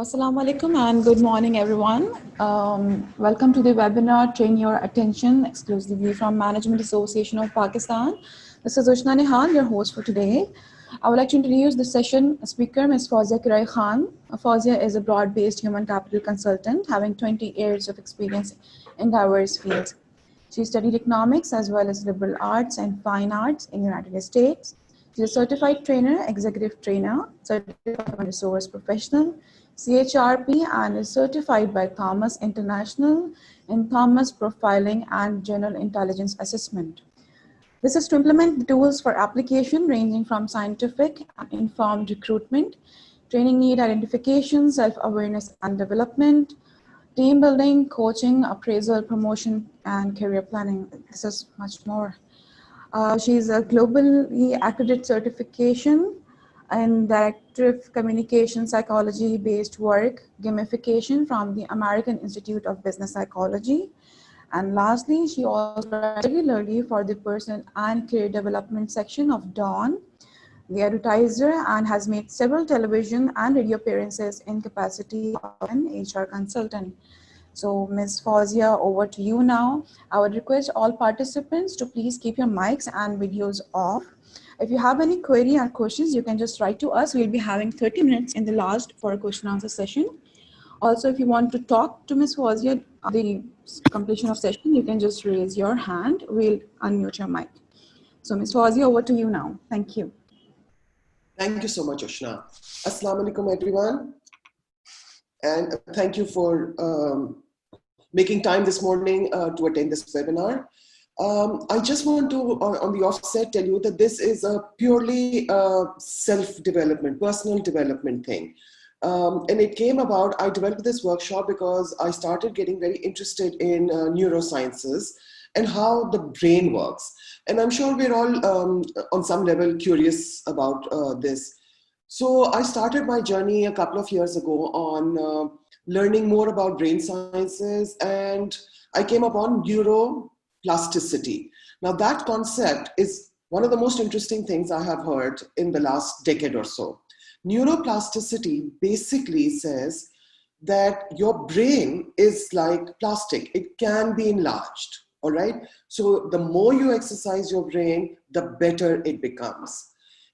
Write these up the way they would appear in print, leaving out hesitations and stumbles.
Assalamu alaikum and good morning, everyone. Welcome to the webinar Train Your Attention exclusively from Management Association of Pakistan. This is Ushna Nihal, your host for today. I would like to introduce the session speaker, Ms. Fauzia Kirai Khan. Fauzia is a broad-based human capital consultant having 20 years of experience in diverse fields. She studied economics as well as liberal arts and fine arts in the United States. She's a certified trainer, executive trainer, certified human resource professional, CHRP, and is certified by Thomas International in Thomas Profiling and General Intelligence Assessment. This is to implement the tools for application ranging from scientific and informed recruitment, training need identification, self-awareness and development, team building, coaching, appraisal, promotion, and career planning. This is much more. She's a globally accredited certification in directive communication psychology based work, gamification from the American Institute of Business Psychology. And lastly, she also writes regularly for the personal and career development section of Dawn, the advertiser, and has made several television and radio appearances in capacity of an HR consultant. So Ms. Fauzia, over to you now. I would request all participants to please keep your mics and videos off. If you have any query or questions, you can just write to us. We'll be having 30 minutes in the last for a question answer session. Also, if you want to talk to Ms. Fauzia at the completion of session, you can just raise your hand. We'll unmute your mic. So Ms. Fauzia, over to you now. Thank you. Thank you so much, Ushna. Assalamu alaikum, everyone. And thank you for making time this morning to attend this webinar. I just want to, on the offset, tell you that this is a purely self-development, personal development thing. And it came about, I developed this workshop because I started getting very interested in neurosciences and how the brain works. And I'm sure we're all on some level curious about this. So I started my journey a couple of years ago on learning more about brain sciences, and I came upon neuroplasticity. Now that concept is one of the most interesting things I have heard in the last decade or so. Neuroplasticity basically says that your brain is like plastic. It can be enlarged, all right? So the more you exercise your brain, the better it becomes.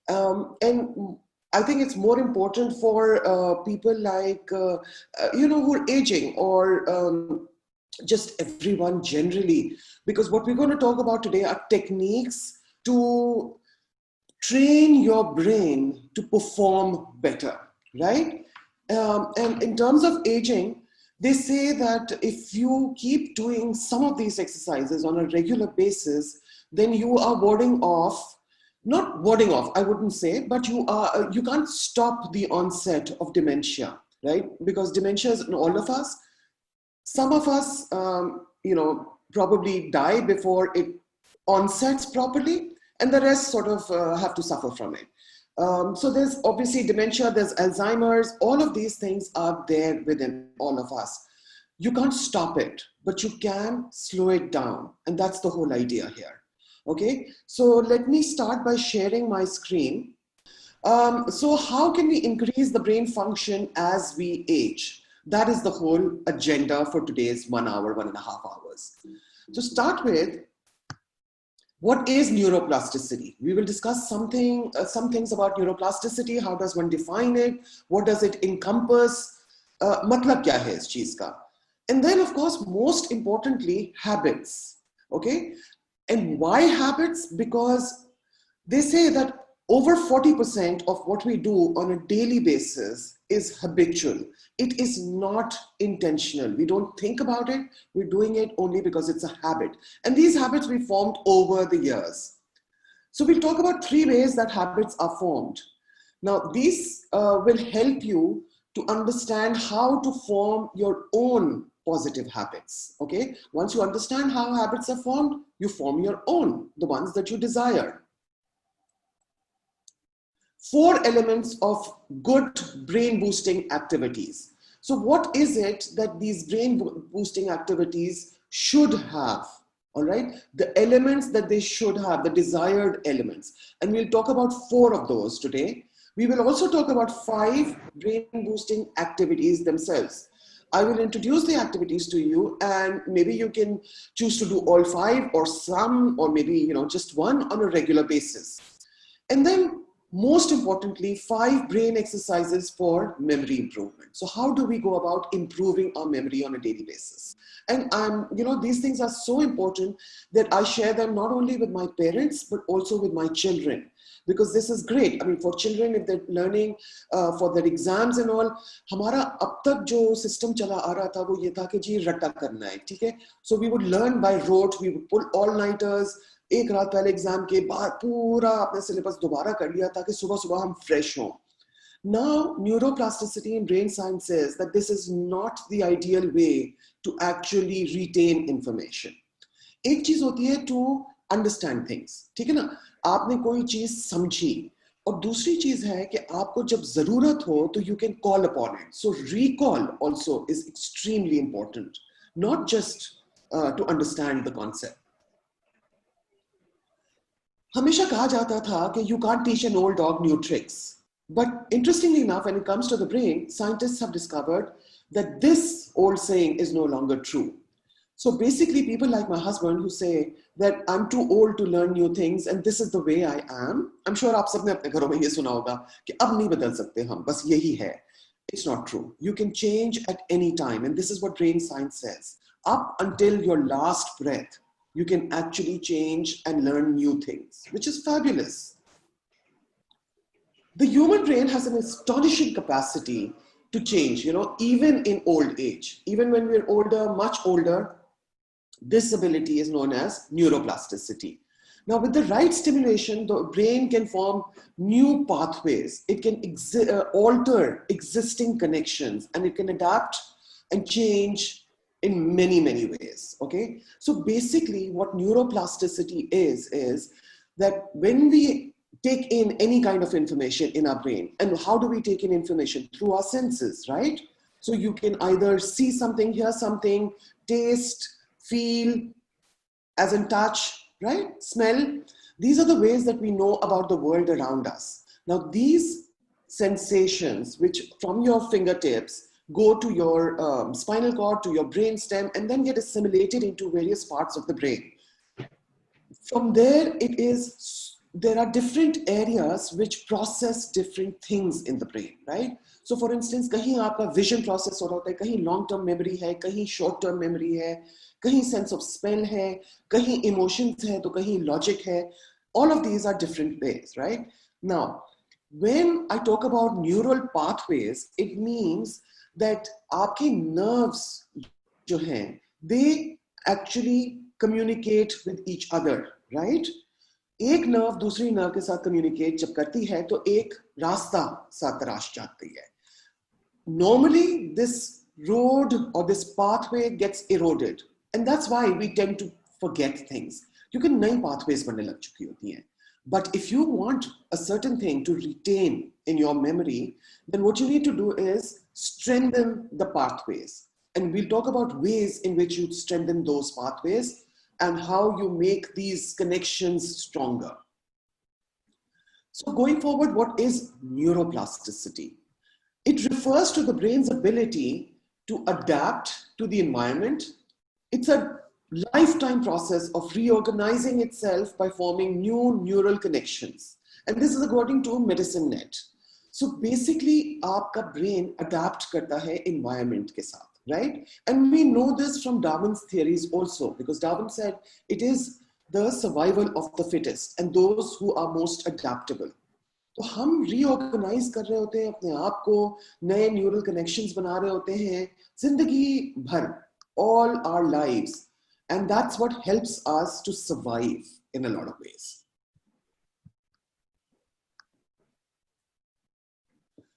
And I think it's more important for people like, who are aging or just everyone generally, because what we're going to talk about today are techniques to train your brain to perform better, right? And in terms of aging, they say that if you keep doing some of these exercises on a regular basis, then you are warding off, not warding off, I wouldn't say, but you can't stop the onset of dementia, right? Because dementia is in all of us. Some of us, probably die before it onsets properly, and the rest sort of have to suffer from it. So there's obviously dementia, there's Alzheimer's, all of these things are there within all of us. You can't stop it, but you can slow it down. And that's the whole idea here. Okay, so let me start by sharing my screen. So how can we increase the brain function as we age? That is the whole agenda for today's 1 hour, 1.5 hours. To start with, what is neuroplasticity? We will discuss some things about neuroplasticity. How does one define it? What does it encompass? Matlab kya hai is cheez ka? And then, of course, most importantly, habits. Okay, and why habits? Because they say that over 40% of what we do on a daily basis is habitual. It is not intentional. We don't think about it. We're doing it only because it's a habit. And these habits we formed over the years. So we'll talk about 3 ways that habits are formed. Now, these will help you to understand how to form your own positive habits, okay? Once you understand how habits are formed, you form your own, the ones that you desire. 4 elements of good brain boosting activities. So what is it that these brain boosting activities should have? All right, the elements that they should have, the desired elements. And we'll talk about 4 of those today. We will also talk about 5 brain boosting activities themselves. I will introduce the activities to you, and maybe you can choose to do all 5 or some, or maybe just one on a regular basis. And then most importantly, 5 brain exercises for memory improvement. So how do we go about improving our memory on a daily basis? And these things are so important that I share them not only with my parents, but also with my children, because this is great. I mean, for children, if they're learning for their exams and all, हमारा अब तक जो system चला आ रहा था वो ये था कि जी रट्टा करना है, ठीक है? So we would learn by rote, we would pull all-nighters, एक रात पहले एग्जाम के बाद पूरा अपने सिलेबस दोबारा कर लिया ताकि सुबह सुबह हम फ्रेश हों. Now, neuroplasticity in brain science says that this is not the ideal way to actually retain information. एक चीज होती है to understand things, ठीक है ना? आपने कोई चीज समझी, और दूसरी चीज है कि आपको जब जरूरत हो तो you can call upon it. So recall also is extremely important, not just to understand the concept. हमेशा कहा जाता था कि you can't teach an old dog new tricks. But interestingly enough, when it comes to the brain, scientists have discovered that this old saying is no longer true. So basically, people like my husband who say that I'm too old to learn new things and this is the way I am. I'm sure आप सबने अपने घरों में ये सुना होगा कि अब नहीं बदल सकते हम, बस यही है. It's not true. You can change at any time, and this is what brain science says. Up until your last breath, you can actually change and learn new things, which is fabulous. The human brain has an astonishing capacity to change, even in old age. Even when we're older, much older, this ability is known as neuroplasticity. Now, with the right stimulation, the brain can form new pathways. It can alter existing connections, and it can adapt and change in many, many ways, okay? So basically, what neuroplasticity is that when we take in any kind of information in our brain, and how do we take in information? Through our senses, right? So you can either see something, hear something, taste, feel, as in touch, right? Smell. These are the ways that we know about the world around us. Now, these sensations, which from your fingertips go to your spinal cord, to your brain stem, and then get assimilated into various parts of the brain. From there, there are different areas which process different things in the brain, right? So for instance, कहीं आपका vision process हो रहा होता है, कहीं long term memory है, कहीं short term memory है, कहीं sense of smell है, कहीं emotions है, तो कहीं logic है. All of these are different ways, right? Now, when I talk about neural pathways, it means that आपके nerves जो हैं, they actually communicate with each other, right? एक नर्व दूसरी नर्व के साथ कम्युनिकेट जब करती है तो एक रास्ता सा तराश जाती है. Normally, this road or this pathway gets eroded, and that's why we tend to forget things. क्योंकि नई pathways बनने लग चुकी होती हैं. But if you want a certain thing to retain in your memory, then what you need to do is strengthen the pathways. And we'll talk about ways in which you strengthen those pathways and how you make these connections stronger. So going forward, what is neuroplasticity? It refers to the brain's ability to adapt to the environment. It's a lifetime process of reorganizing itself by forming new neural connections. And this is according to MedicineNet. So basically, आपका brain adapt करता है environment के साथ. Right? And we know this from Darwin's theories also, because Darwin said it is the survival of the fittest and those who are most adaptable. तो हम reorganize कर रहे होते हैं अपने आप को, नए neural connections बना रहे होते हैं जिंदगी भर, all our lives, and that's what helps us to survive in a lot of ways.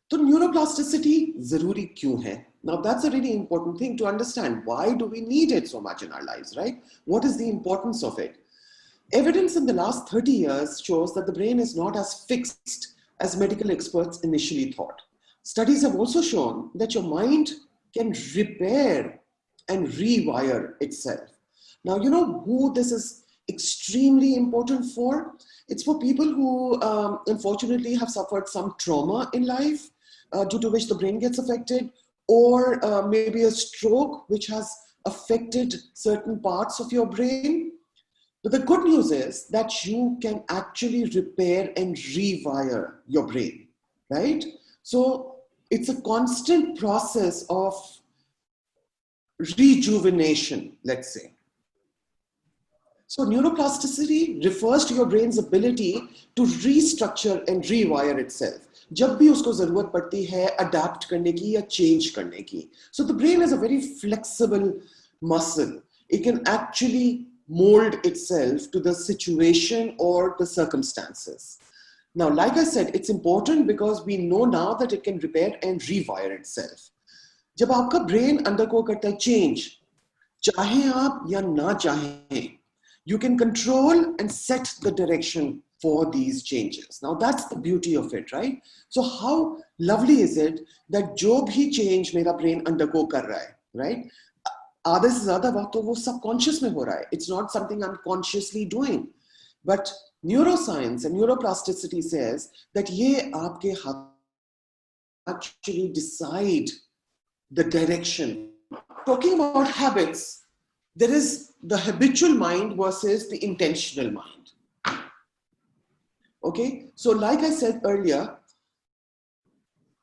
तो neuroplasticity जरूरी क्यों है? Now that's a really important thing to understand. Why do we need it so much in our lives, right? What is the importance of it? Evidence in the last 30 years shows that the brain is not as fixed as medical experts initially thought. Studies have also shown that your mind can repair and rewire itself. Now, you know who this is extremely important for? It's for people who unfortunately have suffered some trauma in life due to which the brain gets affected, or maybe a stroke which has affected certain parts of your brain. But the good news is that you can actually repair and rewire your brain, right? So it's a constant process of rejuvenation, let's say. So neuroplasticity refers to your brain's ability to restructure and rewire itself. जब भी उसको जरूरत पड़ती है adapt करने की या change करने की. So the brain is a very flexible muscle. It can actually mold itself to the situation or the circumstances. Now, like I said, it's important because we know now that it can repair and rewire itself. जब आपका brain undergo करता है change, चाहे आप या ना चाहें, you can control and set the direction for these changes. Now that's the beauty of it, right? So how lovely is it that जो भी change मेरा brain undergo कर रहा है, right? आधे से ज़्यादा वक्त तो वो subconscious में हो रहा है. It's not something I'm consciously doing. But neuroscience and neuroplasticity says that ये आपके हाथ actually decide the direction. Talking about habits, there is the habitual mind versus the intentional mind. Okay, so like I said earlier,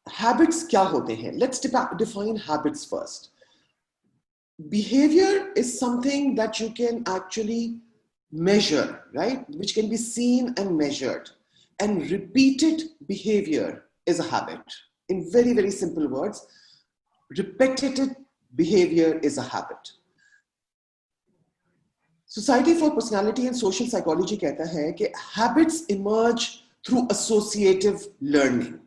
habits क्या होते हैं? Let's define habits first. Behavior is something that you can actually measure, right? Which can be seen and measured. And repeated behavior is a habit. In very, very simple words, repetitive behavior is a habit. Society for Personality and Social Psychology कहता है कि habits emerge through associative learning.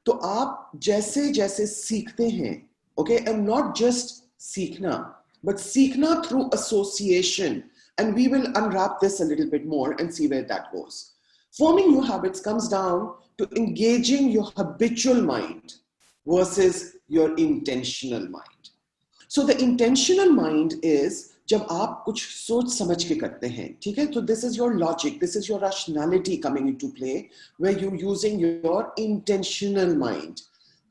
तो आप जैसे जैसे सीखते हैं, okay, and not just सीखना, but सीखना through association, and we will unwrap this a little bit more and see where that goes. Forming new habits comes down to engaging your habitual mind versus your intentional mind. So the intentional mind is जब आप कुछ सोच समझ के करते हैं, ठीक है? तो this is your logic, this is your rationality coming into play, where you're using your intentional mind.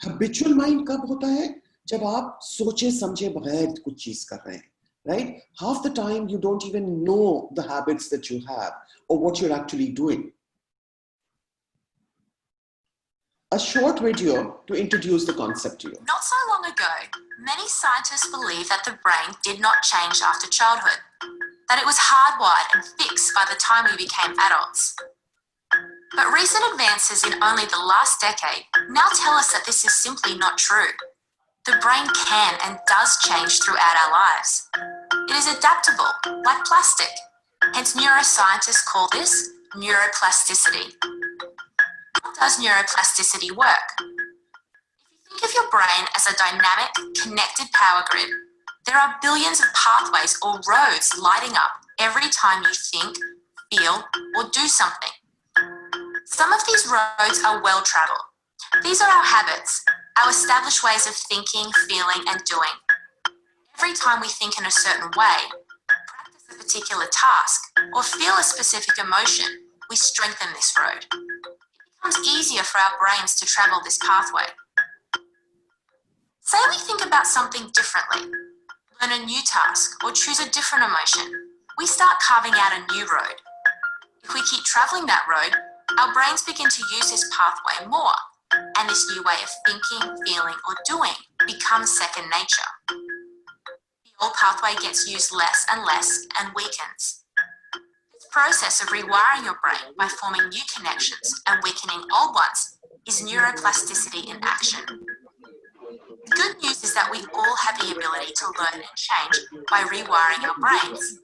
Habitual mind कब होता है? जब आप सोचे समझे बगैर कुछ चीज कर रहे हैं, right? Half the time you don't even know the habits that you have or what you're actually doing. A short video to introduce the concept to you. Not so long ago, many scientists believed that the brain did not change after childhood, that it was hardwired and fixed by the time we became adults. But recent advances in only the last decade now tell us that this is simply not true. The brain can and does change throughout our lives. It is adaptable, like plastic. Hence, neuroscientists call this neuroplasticity. How does neuroplasticity work? If you think of your brain as a dynamic, connected power grid, there are billions of pathways or roads lighting up every time you think, feel, or do something. Some of these roads are well traveled. These are our habits, our established ways of thinking, feeling, and doing. Every time we think in a certain way, practice a particular task, or feel a specific emotion, we strengthen this road. It becomes easier for our brains to travel this pathway. Say we think about something differently, learn a new task, or choose a different emotion. We start carving out a new road. If we keep traveling that road, our brains begin to use this pathway more, and this new way of thinking, feeling, or doing becomes second nature. The old pathway gets used less and weakens. This process of rewiring your brain by forming new connections and weakening old ones is neuroplasticity in action. The good news is that we all have the ability to learn and change by rewiring our brains.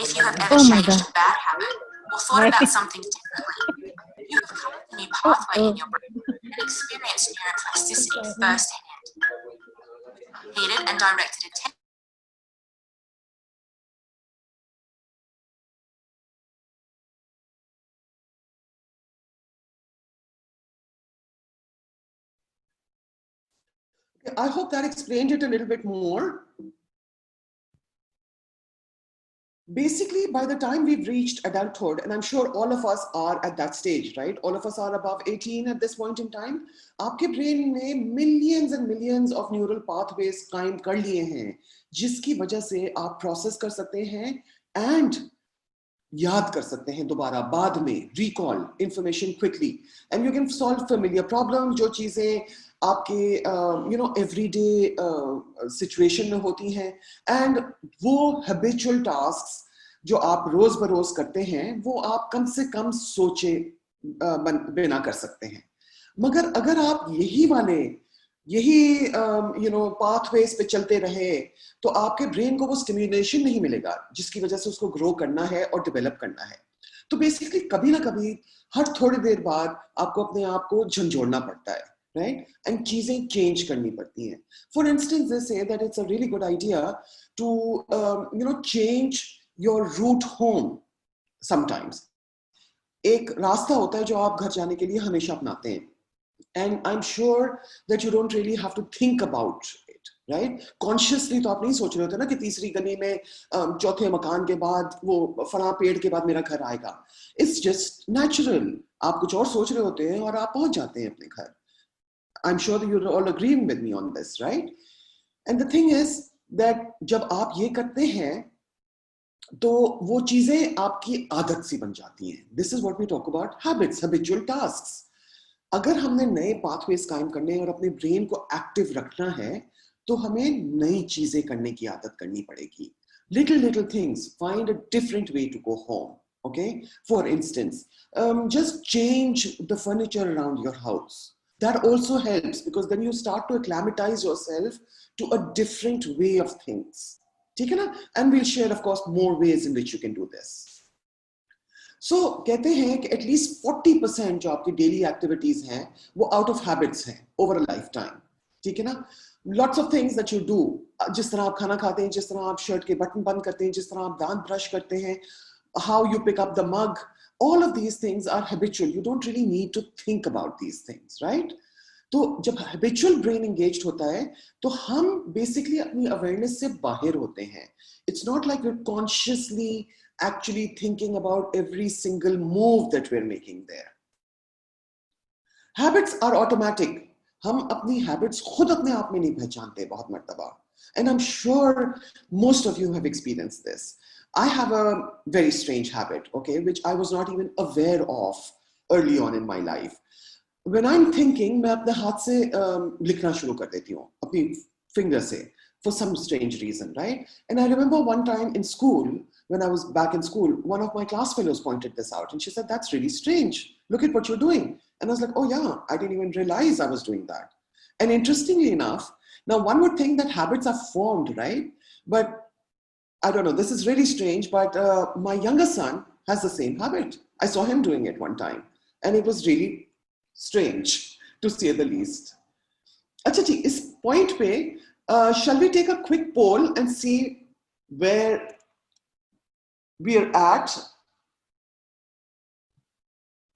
If you have ever changed a bad habit or thought about something differently, you have carved a new pathway in your brain and experienced neuroplasticity firsthand. With repeated and directed attention, I hope that explained it a little bit more. basically, by the time we've reached adulthood, and I'm sure all of us are at that stage, right? All of us are above 18 at this point in time. आपके brain ने millions and millions of neural pathways कायम कर लिए हैं, जिसकी वजह से आप process कर सकते हैं and याद कर सकते हैं दोबारा बाद में, recall information quickly, and you can solve familiar problems, जो चीजें आपके everyday situation में होती हैं, and वो habitual tasks जो आप रोज बरोज करते हैं वो आप कम से कम सोचे बिना कर सकते हैं. मगर अगर आप यही पाथवेज पे चलते रहे तो आपके ब्रेन को वो स्टिम्युलेशन नहीं मिलेगा जिसकी वजह से उसको ग्रो करना है और डेवलप करना है. तो बेसिकली कभी ना कभी हर थोड़ी देर बाद आपको अपने आप को झंझोड़ना पड़ता है, right? And चीजें चेंज करनी पड़ती हैं. For instance, they say that it's a really good idea to change your route home sometimes. एक रास्ता होता है जो आप घर जाने के लिए हमेशा अपनाते हैं. And I'm sure that you don't really have to think about it, right? Consciously तो आप नहीं सोच रहे होते ना कि तीसरी गली में चौथे मकान के बाद वो फला पेड़ के बाद मेरा घर आएगा. It's just natural. आप कुछ और सोच रहे होते हैं और आप पहुंच जाते हैं अपने घर. I'm sure that you're all agreeing with me on this, right? And the thing is that जब आप ये करते हैं तो वो चीजें आपकी आदत सी बन जाती हैं. This is what we talk about habits, habitual tasks. अगर हमने नए पाथवेज कायम करने और अपने ब्रेन को एक्टिव रखना है तो हमें नई चीजें करने की आदत करनी पड़ेगी. Little things, find a different way to go home. Okay, for instance, just change the furniture around your house. That also helps because then you start to acclimatize yourself to a different way of things. ठीक है ना? And we'll share, of course, more ways in which you can do this. So कहते हैं कि at least 40% जो आपकी daily activities हैं वो out of habits हैं over a lifetime. ठीक है ना? Lots of things that you do. जिस तरह आप खाना खाते हैं, जिस तरह आप शर्ट के बटन बंद करते हैं, जिस तरह आप दांत ब्रश करते हैं, how you pick up the mug, all of these things are habitual. You don't really need to think about these things, right? तो जब habitual brain engaged होता है तो हम basically अपनी awareness से बाहर होते हैं. It's not like we're consciously actually thinking about every single move that we're making there. Habits are automatic. हम अपनी habits खुद अपने आप में नहीं पहचानते बहुत मर्तबा. And I'm sure most of you have experienced this. I have a very strange habit, okay, which I was not even aware of early on in my life. When I'm thinking, मैं अपने हाथ से लिखना शुरू कर देती हूँ, अपनी finger से, for some strange reason, right? And I remember one time in school, when I was back in school, one of my class fellows pointed this out and she said, "That's really strange. Look at what you're doing." And I was like, "Oh yeah, I didn't even realize I was doing that." And interestingly enough, now one would think that habits are formed, right? But I don't know, this is really strange, but my younger son has the same habit. I saw him doing it one time and it was really strange to say the least. अच्छा जी, इस point पे shall we take a quick poll and see where we're at?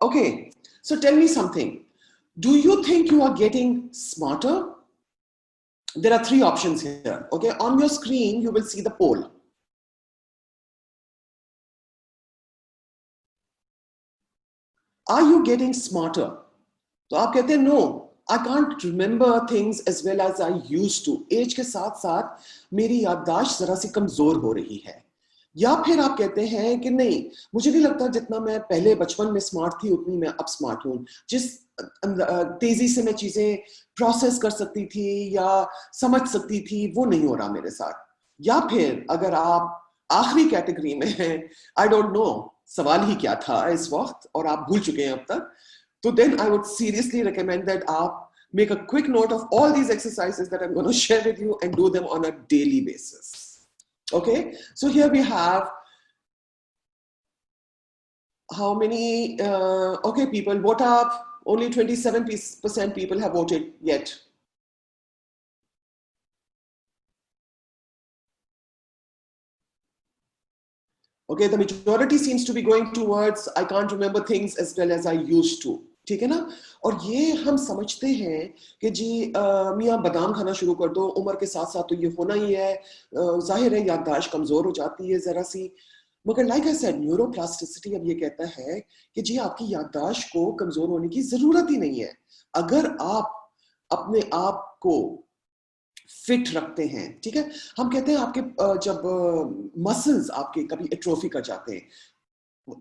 Okay, so tell me something. Do you think you are getting smarter? There are three options here. Okay, on your screen you will see the poll. Are you getting smarter? तो आप कहते हैं no, I can't remember things as well as I used to. Age के साथ साथ मेरी याददाश्त जरा सी कमजोर हो रही है. या फिर आप कहते हैं कि नहीं, मुझे नहीं लगता जितना मैं पहले बचपन में स्मार्ट थी उतनी मैं अब स्मार्ट हूँ. जिस तेजी से मैं चीजें प्रोसेस कर सकती थी या समझ सकती थी वो नहीं हो रहा मेरे साथ. या फिर अगर आप आखिरी कैटेगरी में हैं, आई डोंट नो सवाल ही क्या था इस वक्त और आप भूल चुके हैं अब तक, तो then I would seriously recommend that आप make a quick note of all these exercises that I'm going to share with you and do them on a daily basis. Okay, so here we have how many, okay, people vote up. Only 27% people have voted yet. Okay, the majority seems to be going towards I can't remember things as well as I used to. ठीक है ना? और ये हम समझते हैं कि जी मियाँ बादाम खाना शुरू कर दो, उम्र के साथ साथ तो ये होना ही है, जाहिर है याददाश्त कमजोर हो जाती है जरा सी. मगर लाइक आई सेड, न्यूरोप्लास्टिसिटी अब ये कहता है कि जी आपकी याददाश्त को कमजोर होने की जरूरत ही नहीं है। अगर आप अपने आप को फिट रखते हैं, ठीक है, हम कहते हैं आपके जब मसल्स आपके कभी एट्रोफी कर जाते हैं,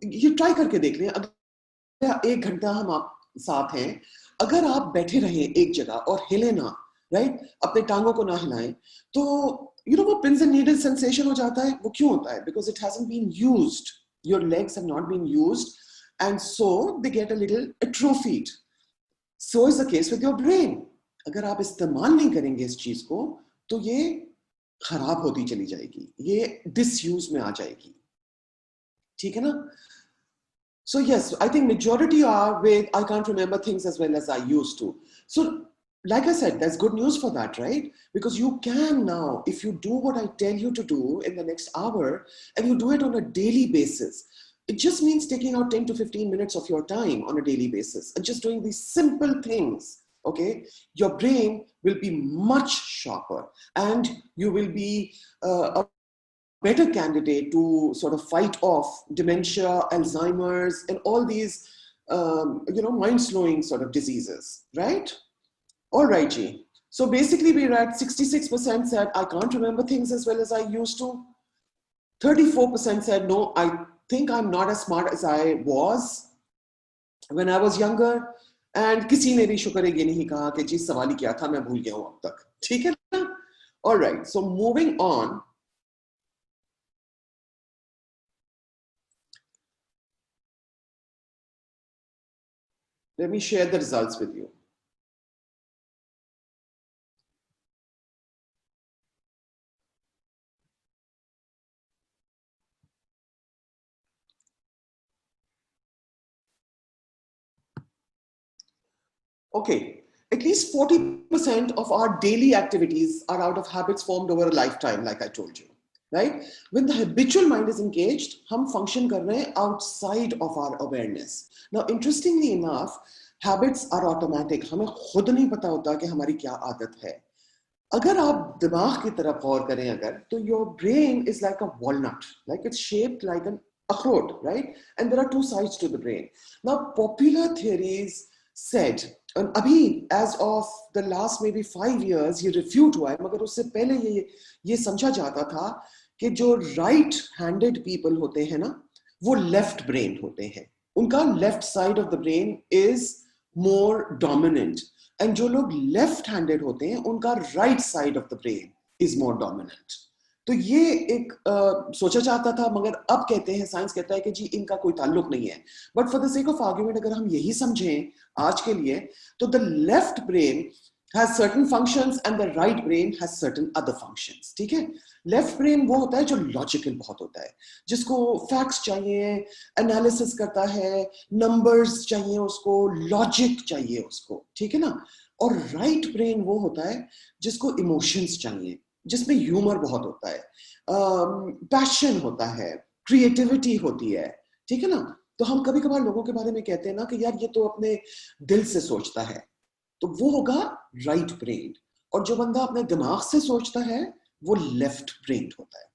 ये ट्राई करके देख लें। अगर 1 घंटा हम आप साथ हैं, अगर आप बैठे रहें एक जगह और हिले ना, राइट, अपने टांगों को ना हिलाएं, तो यू नो वो पिन्स एंड नीडल सेंसेशन हो जाता है। वो क्यों होता है? Because it hasn't been used, your legs have not been used and so they get a little atrophied. So is the case with your brain. अगर आप इस्तेमाल नहीं करेंगे इस चीज को, तो ये खराब होती चली जाएगी, ये डिसयूज में आ जाएगी, ठीक है ना? So yes, I think majority are with, I can't remember things as well as I used to. So like I said, there's good news for that, right? Because you can now, if you do what I tell you to do in the next hour, and you do it on a daily basis, it just means taking out 10 to 15 minutes of your time on a daily basis and just doing these simple things, okay? Your brain will be much sharper and you will be a better candidate to sort of fight off dementia, Alzheimer's, and all these, mind-slowing sort of diseases, right? All right, G. So basically we're at 66% said, I can't remember things as well as I used to. 34% said, no, I think I'm not as smart as I was when I was younger. And किसी ने भी शुक्र ये नहीं कहा कि जी सवाल ही क्या था, मैं भूल गया हूं अब तक, ठीक है ना? All right, so moving on. Let me share the results with you. Okay, at least 40% of our daily activities are out of habits formed over a lifetime, like I told you, right? When the habitual mind is engaged, हम function कर रहे हैं outside of our awareness. Now, interestingly enough, habits are automatic. हमें खुद नहीं पता होता कि हमारी क्या आदत है. अगर आप दिमाग की तरफ गौर करें अगर, तो your brain is like a walnut, like it's shaped like an अखरोट, right? And there are two sides to the brain. Now, popular theories said, and अभी as of the last maybe 5 years ये refute हुआ है, मगर उससे पहले ये समझा जाता था कि जो right handed people होते हैं ना, वो left brain होते हैं, उनका left side of the brain is more dominant, and जो लोग left handed होते हैं उनका right side of the brain is more dominant. तो ये एक सोचा जाता था, मगर अब कहते हैं, साइंस कहता है कि जी इनका कोई ताल्लुक नहीं है. But for the sake of argument अगर हम यही समझें आज के लिए, तो the left brain has certain functions and the right brain has certain other functions, ठीक है? लेफ्ट ब्रेन वो होता है जो लॉजिकल बहुत होता है, जिसको फैक्ट्स चाहिए, एनालिसिस करता है, नंबर्स चाहिए उसको, लॉजिक चाहिए उसको, ठीक है ना? और राइट ब्रेन वो होता है जिसको इमोशंस चाहिए, जिसमें ह्यूमर बहुत होता है, पैशन होता है, क्रिएटिविटी होती है, ठीक है ना? तो हम कभी कभार लोगों के बारे में कहते हैं ना कि यार ये तो अपने दिल से सोचता है, तो वो होगा राइट ब्रेन, और जो बंदा अपने दिमाग से सोचता है वो लेफ्ट ब्रेन होता है.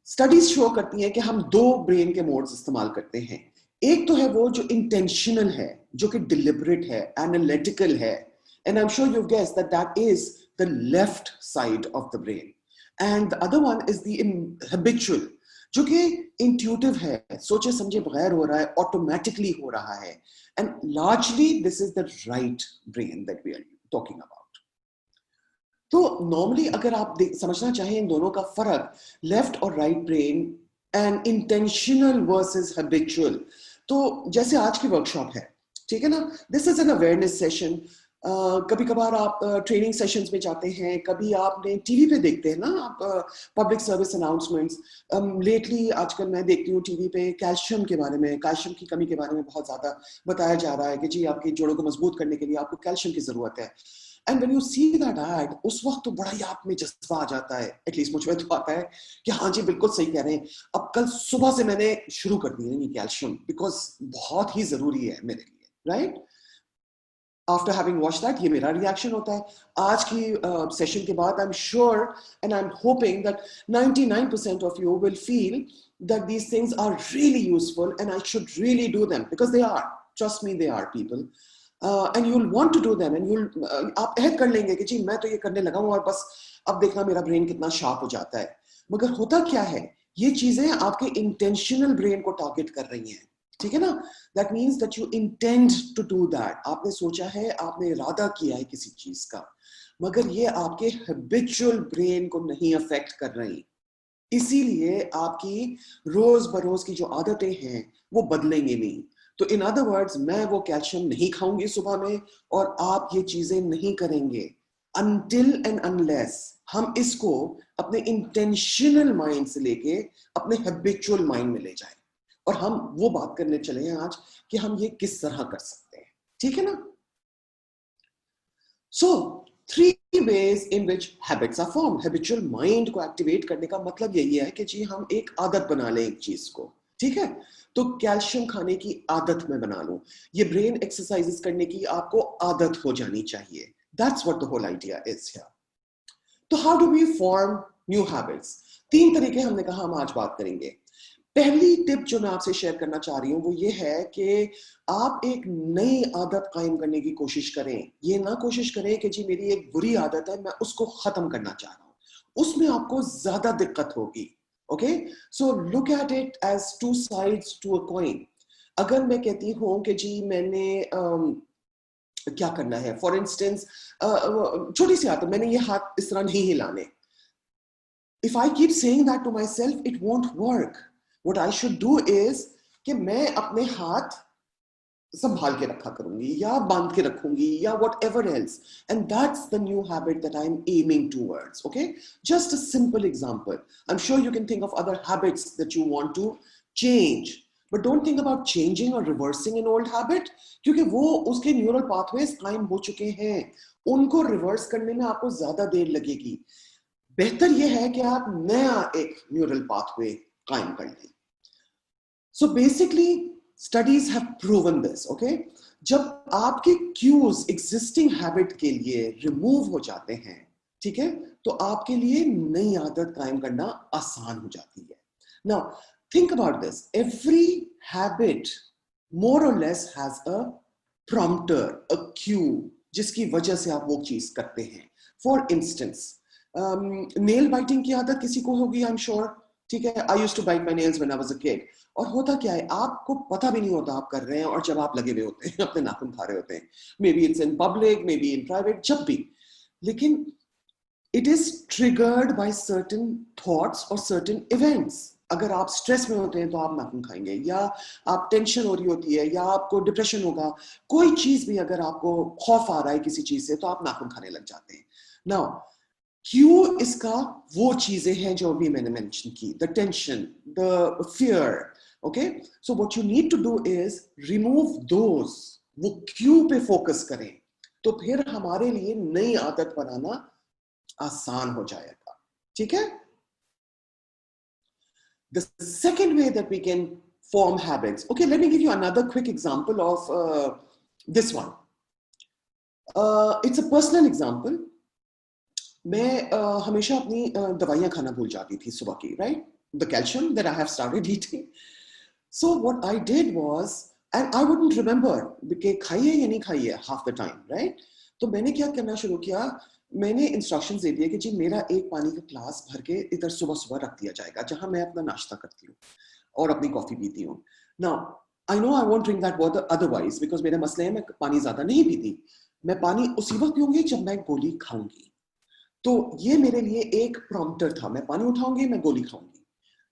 स्टडीज शो करती हैं कि हम 2 ब्रेन के मोड्स इस्तेमाल करते हैं. एक तो है वो जो इंटेंशनल है, जो कि डिलिबरेट है, एनालिटिकल है, and I am sure you guess that is the left side of the brain. And the other one is the habitual, जो कि इंट्यूटिव है, सोचे समझे बगैर हो रहा है, ऑटोमेटिकली हो रहा है, and largely this is the right brain that we are talking about. तो नॉर्मली अगर आप समझना चाहें इन दोनों का फर्क, लेफ्ट और right brain and intentional versus habitual, तो जैसे आज की वर्कशॉप है, ठीक है ना, this is an awareness session. कभी कभार आप ट्रेनिंग सेशंस में जाते हैं, कभी आपने टीवी पे देखते हैं ना आप पब्लिक सर्विस अनाउंसमेंट्स. लेटली आजकल मैं देखती हूँ टीवी पे कैल्शियम के बारे में, कैल्शियम की कमी के बारे में बहुत ज्यादा बताया जा रहा है कि जी आपकी जोड़ों को मजबूत करने के लिए आपको कैल्शियम की जरूरत है. And when you see that ad, उस वक्त तो बड़ा ही आप में जज्बा आ जाता है, एटलीस्ट मुझ में तो आता है कि हाँ जी बिल्कुल सही कह रहे हैं. अब कल सुबह से मैंने शुरू कर दी है ये कैल्शियम, बिकॉज बहुत ही जरूरी है मेरे लिए, right? After having watch that ये मेरा रिएक्शन होता है. आज की सेशन के बाद आई am sure and I am hoping that 99% of you will feel that these things are really useful and I should really do them because they are. Trust me, they are, people. And you'll want to do them and you'll आप अहद कर लेंगे कि जी मैं तो ये करने लगा हूँ और बस अब देखना मेरा ब्रेन कितना शार्प हो जाता है. मगर होता क्या है, ये चीजें आपके इंटेंशनल ब्रेन को टारगेट कर रही हैं. ठीक है ना? That means that you intend to do that. आपने सोचा है, आपने इरादा किया है किसी चीज का, मगर ये आपके हैबिचुअल ब्रेन को नहीं अफेक्ट कर रही. इसीलिए आपकी रोज बरोज की जो आदतें हैं वो बदलेंगे नहीं. तो इन अदर वर्ड्स, मैं वो कैल्शियम नहीं खाऊंगी सुबह में और आप ये चीजें नहीं करेंगे until and unless हम इसको अपने इंटेंशनल माइंड से लेके अपने हैबिचुअल माइंड में ले जाएं. और हम वो बात करने चले हैं आज कि हम ये किस तरह कर सकते हैं. ठीक है ना? सो 3 ways in which habits are formed. Habitual mind को एक्टिवेट करने का मतलब यही है कि जी हम एक आदत बना लें एक चीज को. ठीक है? तो कैल्शियम खाने की आदत मैं बना लूं. ये ब्रेन एक्सरसाइजेस करने की आपको आदत हो जानी चाहिए. That's what the whole idea is here. तो how do we form new habits? 3 तरीके हमने कहा हम आज बात करेंगे. पहली टिप जो मैं आपसे शेयर करना चाह रही हूं वो ये है कि आप एक नई आदत कायम करने की कोशिश करें. ये ना कोशिश करें कि जी मेरी एक बुरी आदत है मैं उसको खत्म करना चाह रहा हूं. उसमें आपको ज्यादा दिक्कत होगी. Okay, so look at it as 2 sides to a coin. अगर मैं कहती हूं कि जी मैंने क्या करना है, फॉर इंस्टेंस छोटी सी आदत, मैंने ये हाथ इस तरह नहीं हिलाने. If I keep saying that to myself it won't work. What I should do is कि मैं अपने हाथ संभाल के रखा करूंगी या बांध के रखूंगी या whatever else, and that's the new habit that I'm aiming towards. Okay, just a simple example. I'm sure you can think of other habits that you want to change, but don't think about changing or reversing an old habit क्योंकि वो उसके neural pathways कायम हो चुके हैं. उनको reverse करने में आपको ज्यादा देर लगेगी. बेहतर ये है कि आप नया एक neural pathway कायम कर लें. So basically, studies have proven this. Okay, जब आपके cues existing habit के लिए remove हो जाते हैं, ठीक है, तो आपके लिए नई आदत कायम करना आसान हो जाती है. Now, think about this. Every habit, more or less, has a prompter, a cue, जिसकी वजह से आप वो चीज करते हैं. For instance, nail biting की आदत किसी को होगी, I'm sure. ठीक है, I used to bite my nails when I was a kid. और होता क्या है, आपको पता भी नहीं होता आप कर रहे हैं और जब आप लगे हुए होते हैं अपने नाखून खा रहे होते हैं. Maybe it's in public, maybe in private, जब भी. लेकिन it is triggered by certain thoughts or certain events. अगर आप स्ट्रेस में होते हैं तो आप नाखून खाएंगे, या आप टेंशन हो रही होती है, या आपको डिप्रेशन होगा, कोई चीज भी अगर आपको खौफ आ रहा है किसी चीज से तो आप नाखून खाने लग जाते हैं. Now, क्यों इसका वो चीजें हैं जो अभी मैंने मेंशन की, the tension, the fear. Okay, so what you need to do is remove those. वो क्यों पे फोकस करें तो फिर हमारे लिए नई आदत बनाना आसान हो जाएगा. ठीक है? The second way that we can form habits. Okay, let me give you another quick example of this one. It's a personal example. मैं हमेशा अपनी दवाइयाँ खाना भूल जाती थी सुबह की, right? The calcium that I have started eating. So what I did was, and I wouldn't remember कि खाइए या नहीं खाइए half the time, right? तो मैंने क्या करना शुरू किया, मैंने इंस्ट्रक्शंस दे दिए कि जी मेरा एक पानी का ग्लास भर के इधर सुबह सुबह रख दिया जाएगा जहां मैं अपना नाश्ता करती हूँ और अपनी कॉफी पीती हूँ. Now I know I won't drink that water otherwise because मेरा मसला है मैं पानी ज्यादा नहीं पीती. मैं पानी उसी वक्त पीऊंगी जब मैं गोली खाऊंगी. तो ये मेरे लिए एक प्रॉम्प्टर था, मैं पानी उठाऊंगी, मैं गोली खाऊंगी.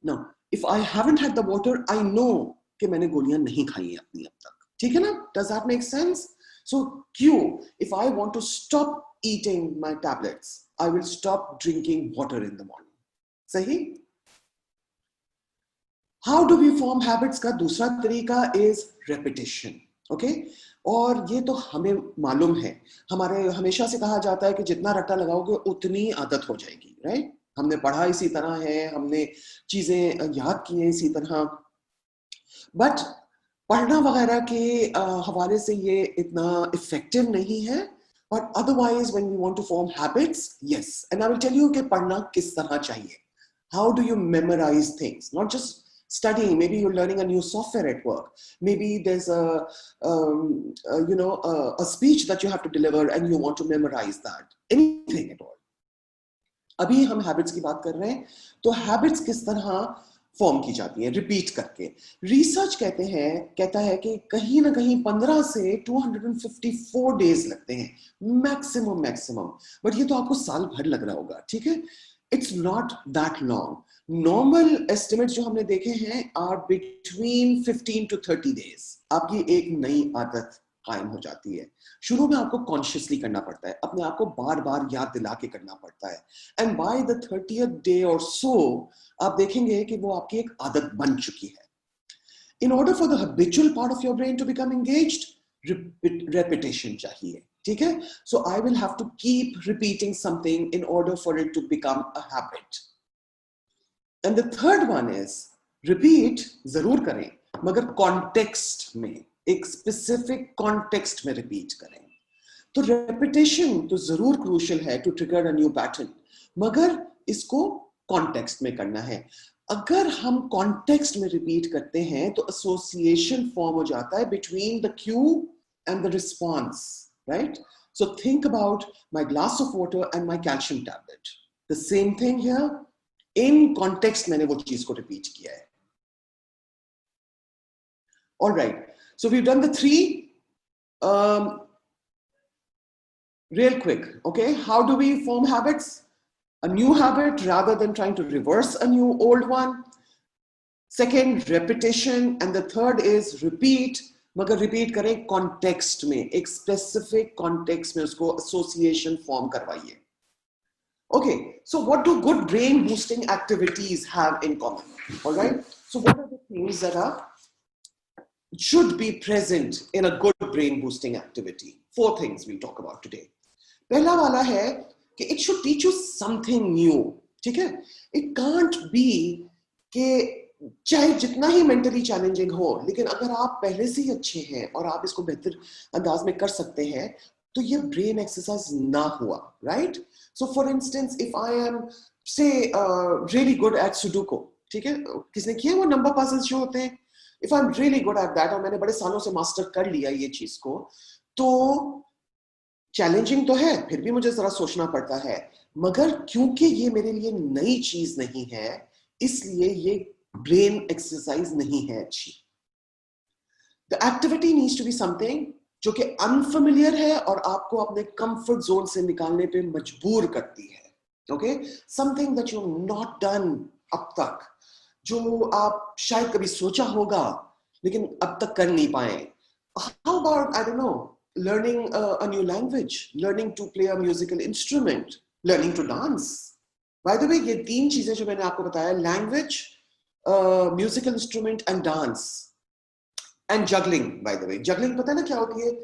Now, if I haven't had the water, I know कि मैंने गोलियां नहीं खाई हैं अपनी अब तक. ठीक है ना? Does that make sense? So, क्यों? If I want to stop eating my tablets, I will stop drinking water in the morning. सही? How do we form habits का दूसरा तरीका is repetition. Okay? और ये तो हमें मालूम है, हमारे हमेशा से कहा जाता है कि जितना रट्टा लगाओगे उतनी आदत हो जाएगी, राइट? हमने पढ़ा इसी तरह है, हमने चीजें याद की हैं इसी तरह. बट पढ़ना वगैरह के हवाले से ये इतना इफेक्टिव नहीं है, but otherwise when we want to form habits, yes. And I will tell you कि पढ़ना किस तरह चाहिए. How do you memorize things? Not just studying. Maybe you're learning a new software at work. Maybe there's a speech that you have to deliver and you want to memorize that. Anything at all. अभी हम habits की बात कर रहे हैं, तो habits किस तरह फॉर्म की जाती है? रिपीट करके. रिसर्च कहता है कि कहीं ना कहीं 15 से 254 डेज लगते हैं मैक्सिमम. बट ये तो आपको साल भर लग रहा होगा, ठीक है? It's not that long. Normal estimates जो हमने देखे हैं आर बिटवीन 15 to 30 days. आपकी एक नई आदत कायम हो जाती है. शुरू में आपको कॉन्शियसली करना पड़ता है, अपने आप को बार बार याद दिला के करना पड़ता है. And by the 30th day or so आप देखेंगे कि वो आपकी एक आदत बन चुकी है. In order for the habitual part of your brain to become engaged, repetition चाहिए, ठीक है? So I will have to keep repeating something in order for it to become a habit. And the third one is repeat जरूर करें, मगर context में, एक specific context में repeat करें. तो repetition तो जरूर crucial है to trigger a new pattern, मगर इसको context में करना है. अगर हम context में repeat करते हैं तो association form हो जाता है between the cue and the response, right? So think about my glass of water and my calcium tablet. The same thing here. In context मैंने वो चीज को repeat किया है. All right. So we've done the three. Real quick, okay? How do we form habits? A new habit rather than trying to reverse a new old one. Second, repetition. And the third is repeat. मगर repeat करें context में, एक specific context में उसको association form करवाइए. Okay, so what do good brain boosting activities have in common? All right. So what are the things that should be present in a good brain boosting activity? 4 things we'll talk about today. पहला वाला है कि it should teach you something new. ठीक है? It can't be कि चाहे जितना ही mentally challenging हो, लेकिन अगर आप पहले से ही अच्छे हैं और आप इसको बेहतर अंदाज में कर सकते हैं, तो ये ब्रेन एक्सरसाइज ना हुआ, right? So for instance if I am से रियली गुड एट सुडोकू, ठीक है, किसने किया वो नंबर पजल्स जो होते हैं, if I am really good at that और मैंने बड़े सालों से मास्टर कर लिया ये चीज को, तो चैलेंजिंग तो है, फिर भी मुझे जरा सोचना पड़ता है, मगर क्योंकि ये मेरे लिए नई चीज नहीं है, इसलिए ये ब्रेन एक्सरसाइज नहीं है अच्छी. The activity needs to be something जो कि अनफेमिलियर है और आपको अपने कंफर्ट जोन से निकालने पे मजबूर करती है. Okay, something that you have not done अब तक, जो आप शायद कभी सोचा होगा लेकिन अब तक कर नहीं पाए. How about, I don't know, learning a new language, learning to play a musical instrument, learning to dance. By the way, ये 3 चीजें जो मैंने आपको बताया, language, musical instrument and dance and juggling. By the way, juggling पता है ना क्या होती है?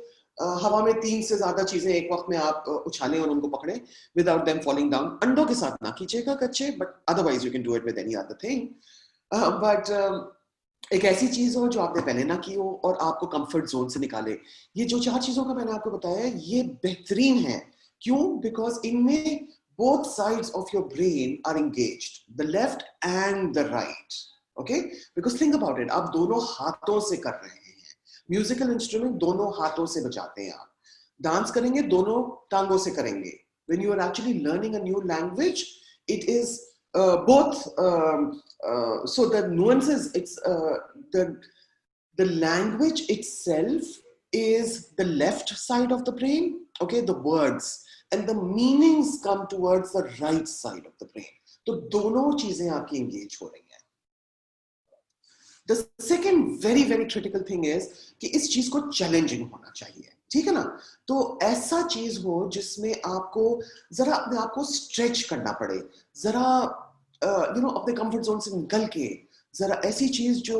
हवा में 3 से ज्यादा चीजें एक वक्त में आप उछालें और उनको पकड़ें without them falling down. अंडों के साथ ना कीजिएगा कच्चे, but otherwise you can do it with any other thing. But एक ऐसी चीज हो जो आपने पहले ना की हो और आपको कंफर्ट जोन से निकाले. ये जो 4 चीजों का मैंने आपको बताया ये बेहतरीन है. क्यों? बिकॉज इनमें both sides of your brain are engaged, the left and the right. Okay, because think about it, आप दोनों हाथों से कर रहे हैं. म्यूजिकल इंस्ट्रूमेंट दोनों हाथों से बजाते हैं आप. डांस करेंगे दोनों टांगों से करेंगे. When you are actually learning a new language, it is both so the nuances, it's the language itself is the left side of the brain, okay, the words, and the meanings come towards the right side of the brain. तो दोनों चीजें आपकी engage हो रही हैं. The second very very critical thing is कि इस चीज को challenging होना चाहिए, ठीक है ना? तो ऐसा चीज हो जिसमें आपको जरा अपने आप को stretch करना पड़े, जरा अपने कंफर्ट जोन से निकल के जरा ऐसी चीज जो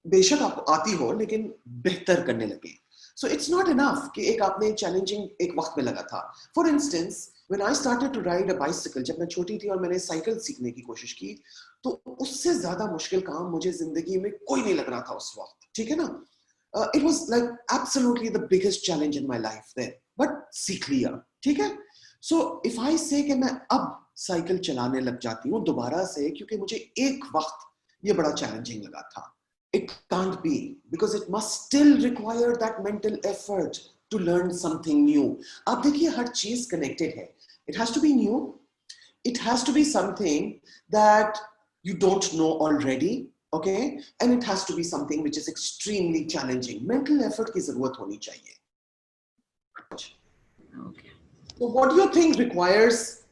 बेशक आपको आती हो लेकिन बेहतर करने लगे. So it's not enough कि एक आपने चैलेंजिंग एक वक्त में लगा था. For instance, When I started to ride a bicycle, जब मैं छोटी थी और मैंने साइकिल सीखने की कोशिश की, तो उससे ज्यादा मुश्किल काम मुझे जिंदगी में कोई नहीं लग रहा था उस वक्त, ठीक है ना? It was like absolutely the biggest challenge in my life then, but सीख लिया, ठीक है? So if I say कि मैं अब साइकिल चलाने लग जाती हूँ दोबारा से, क्योंकि मुझे एक वक्त ये बड़ा चैलेंजिंग लगा था, it can't be, because it must still require that mental effort to learn something new. आप देखिए हर चीज connected है. It has to be new. It has to be something that you don't know already, okay? And it has to be something which is extremely challenging. Mental effort की जरूरत होनी चाहिए. Okay. So what do you think requires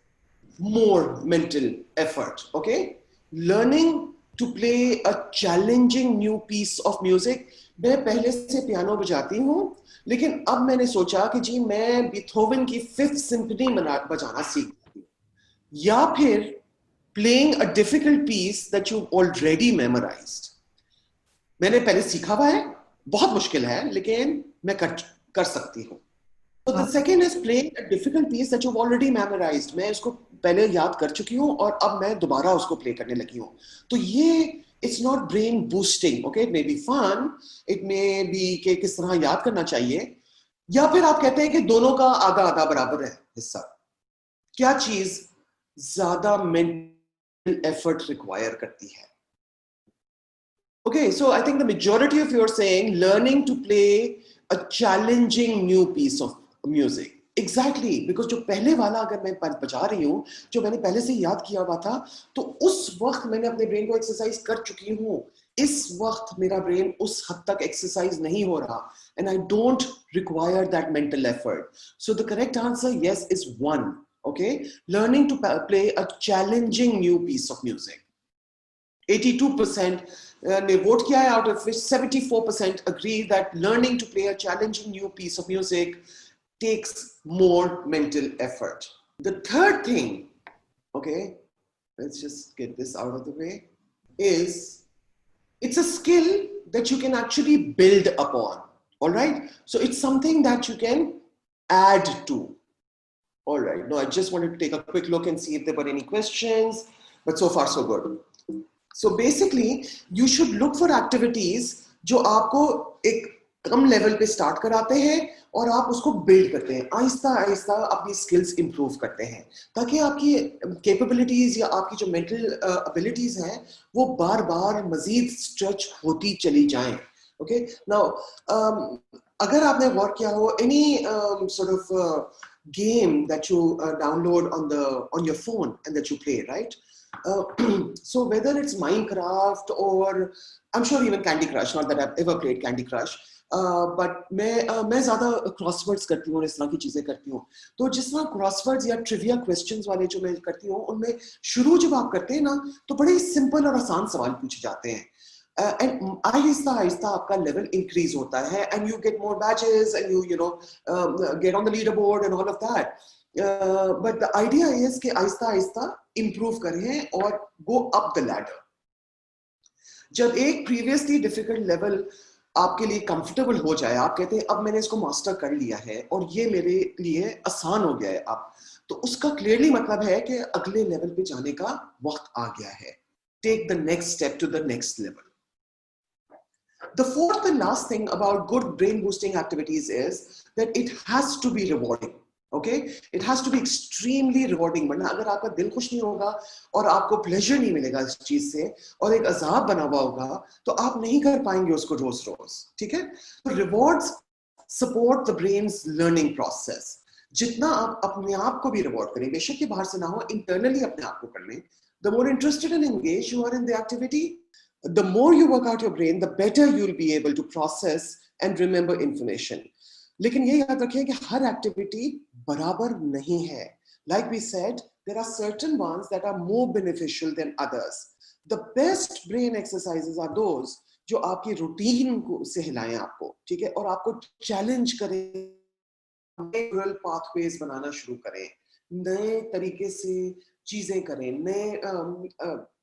more mental effort? Okay, learning to play a challenging new piece of music. मैं पहले से piano बजाती हूँ, लेकिन अब मैंने सोचा कि जी मैं बीथोवन की 5th सिम्फनी बजाना सीखती हूँ, या फिर playing a difficult piece that you've already memorized. मैंने पहले सीखा हुआ है, बहुत मुश्किल है, लेकिन मैं कर सकती हूँ. So the second is playing a difficult piece that you've already memorized. मैं उसको पहले याद कर चुकी हूँ और अब मैं दोबारा उसको प्ले करने लगी हूँ. तो ये it's not brain boosting, okay? It may be fun, it may be कि किस तरह याद करना चाहिए, या फिर आप कहते हैं कि दोनों का आधा आधा बराबर है हिस्सा. क्या चीज ज्यादा mental effort require करती है? Okay, so I think the majority of you are saying learning to play a challenging new piece of music. Exactly, because जो पहले वाला अगर मैं बजा रही हूँ, जो मैंने पहले से याद किया हुआ था, तो उस वक्त मैंने अपने ब्रेन को एक्सरसाइज कर चुकी हूँ. इस वक्त मेरा ब्रेन उस हद तक एक्सरसाइज नहीं हो रहा, and I don't require that mental effort. So the correct answer, yes, is 1. Okay, learning to play a challenging new piece of music. 82% ने vote किया है, out of which 74% agree that learning to play a challenging new piece of music takes more mental effort. The third thing, okay, let's just get this out of the way, is it's a skill that you can actually build upon. All right, so it's something that you can add to. All right, now I just wanted to take a quick look and see if there were any questions, but so far so good. So basically you should look for activities जो आपको एक कम level पे start कराते हैं और आप उसको build करते हैं, आहिस्ता आहिस्ता अपनी स्किल्स इंप्रूव करते हैं, ताकि आपकी कैपेबिलिटीज या आपकी जो मेंटल एबिलिटीज हैं वो बार बार मजीद स्ट्रेच होती चली जाएं. ओके, नाउ अगर आपने वर्क किया हो any sort of game that you download on your phone and that you play, right? So whether it's Minecraft or I'm sure even Candy Crush, not that I've ever played Candy Crush, but मैं ज़्यादा crosswords करती हूँ, इस तरह की चीजें करती हूँ. तो जिस तरह crosswords या trivia questions वाले जो मैं करती हूँ, उनमें शुरू जब आप करते हैं ना, तो बड़े सिंपल और आसान सवाल पूछे जाते हैं. And आहिस्ता आहिस्ता आपका level increase होता है, and you get more badges, and you know get on the leaderboard and all of that. But the idea is कि आहिस्ता आहिस्ता improve करें और go up the ladder. जब एक previously difficult level आपके लिए comfortable हो जाए, आप कहते हैं अब मैंने इसको master कर लिया है और ये मेरे लिए आसान हो गया है अब, तो उसका clearly मतलब है कि अगले level पे जाने का वक्त आ गया है. Take the next step to the next level. The fourth and last thing about good brain boosting activities is that it has to be rewarding. Okay, it has to be extremely rewarding. वरना अगर आपका दिल खुश नहीं होगा और आपको pleasure नहीं मिलेगा इस चीज से और एक अजाब बना हुआ होगा, तो आप नहीं कर पाएंगे उसको रोज रोज. ठीक है, तो rewards support the brain's learning process. जितना आप अपने आप को भी reward करें, बेशक कि बाहर से ना हो, internally अपने आप को कर लें, the more interested and engaged you are in the activity, the more you work out your brain, the better you'll be able to process and remember information. लेकिन ये याद रखिए कि हर एक्टिविटी बराबर नहीं है. Like we said, there are certain ones that are more beneficial than others. The best brain exercises are those जो आपकी रूटीन को से हिलाएं आपको, ठीक है, और आपको चैलेंज करें, neural pathways बनाना शुरू करें, नए तरीके से चीजें करें, नए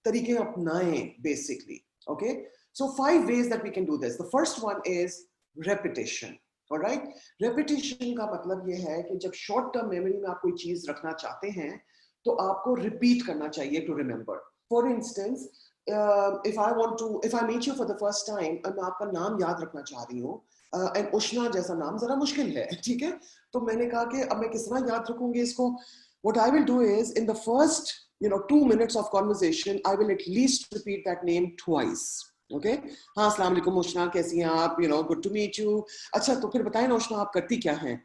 तरीके अपनाएं, basically. Okay, so 5 ways that we can do this. The first one is repetition. Alright, repetition का मतलब ये है कि जब शॉर्ट टर्म मेमोरी में आप कोई चीज रखना चाहते हैं तो आपको रिपीट करना चाहिए to remember. For instance, if I meet you for the first time और मैं आपका नाम याद रखना चाह रही हूँ, एंड उष्णा जैसा नाम जरा मुश्किल है, ठीक है, तो मैंने कहा कि अब मैं किस तरह याद रखूंगी इसको. What I will do is in the first 2 minutes of conversation I will at least repeat that name twice. Okay, हाँ, अस्सलाम वालेकुम उष्णा, कैसी हैं आप, good to meet you. अच्छा, तो फिर बताएं ना उष्णा, आप करती क्या हैं.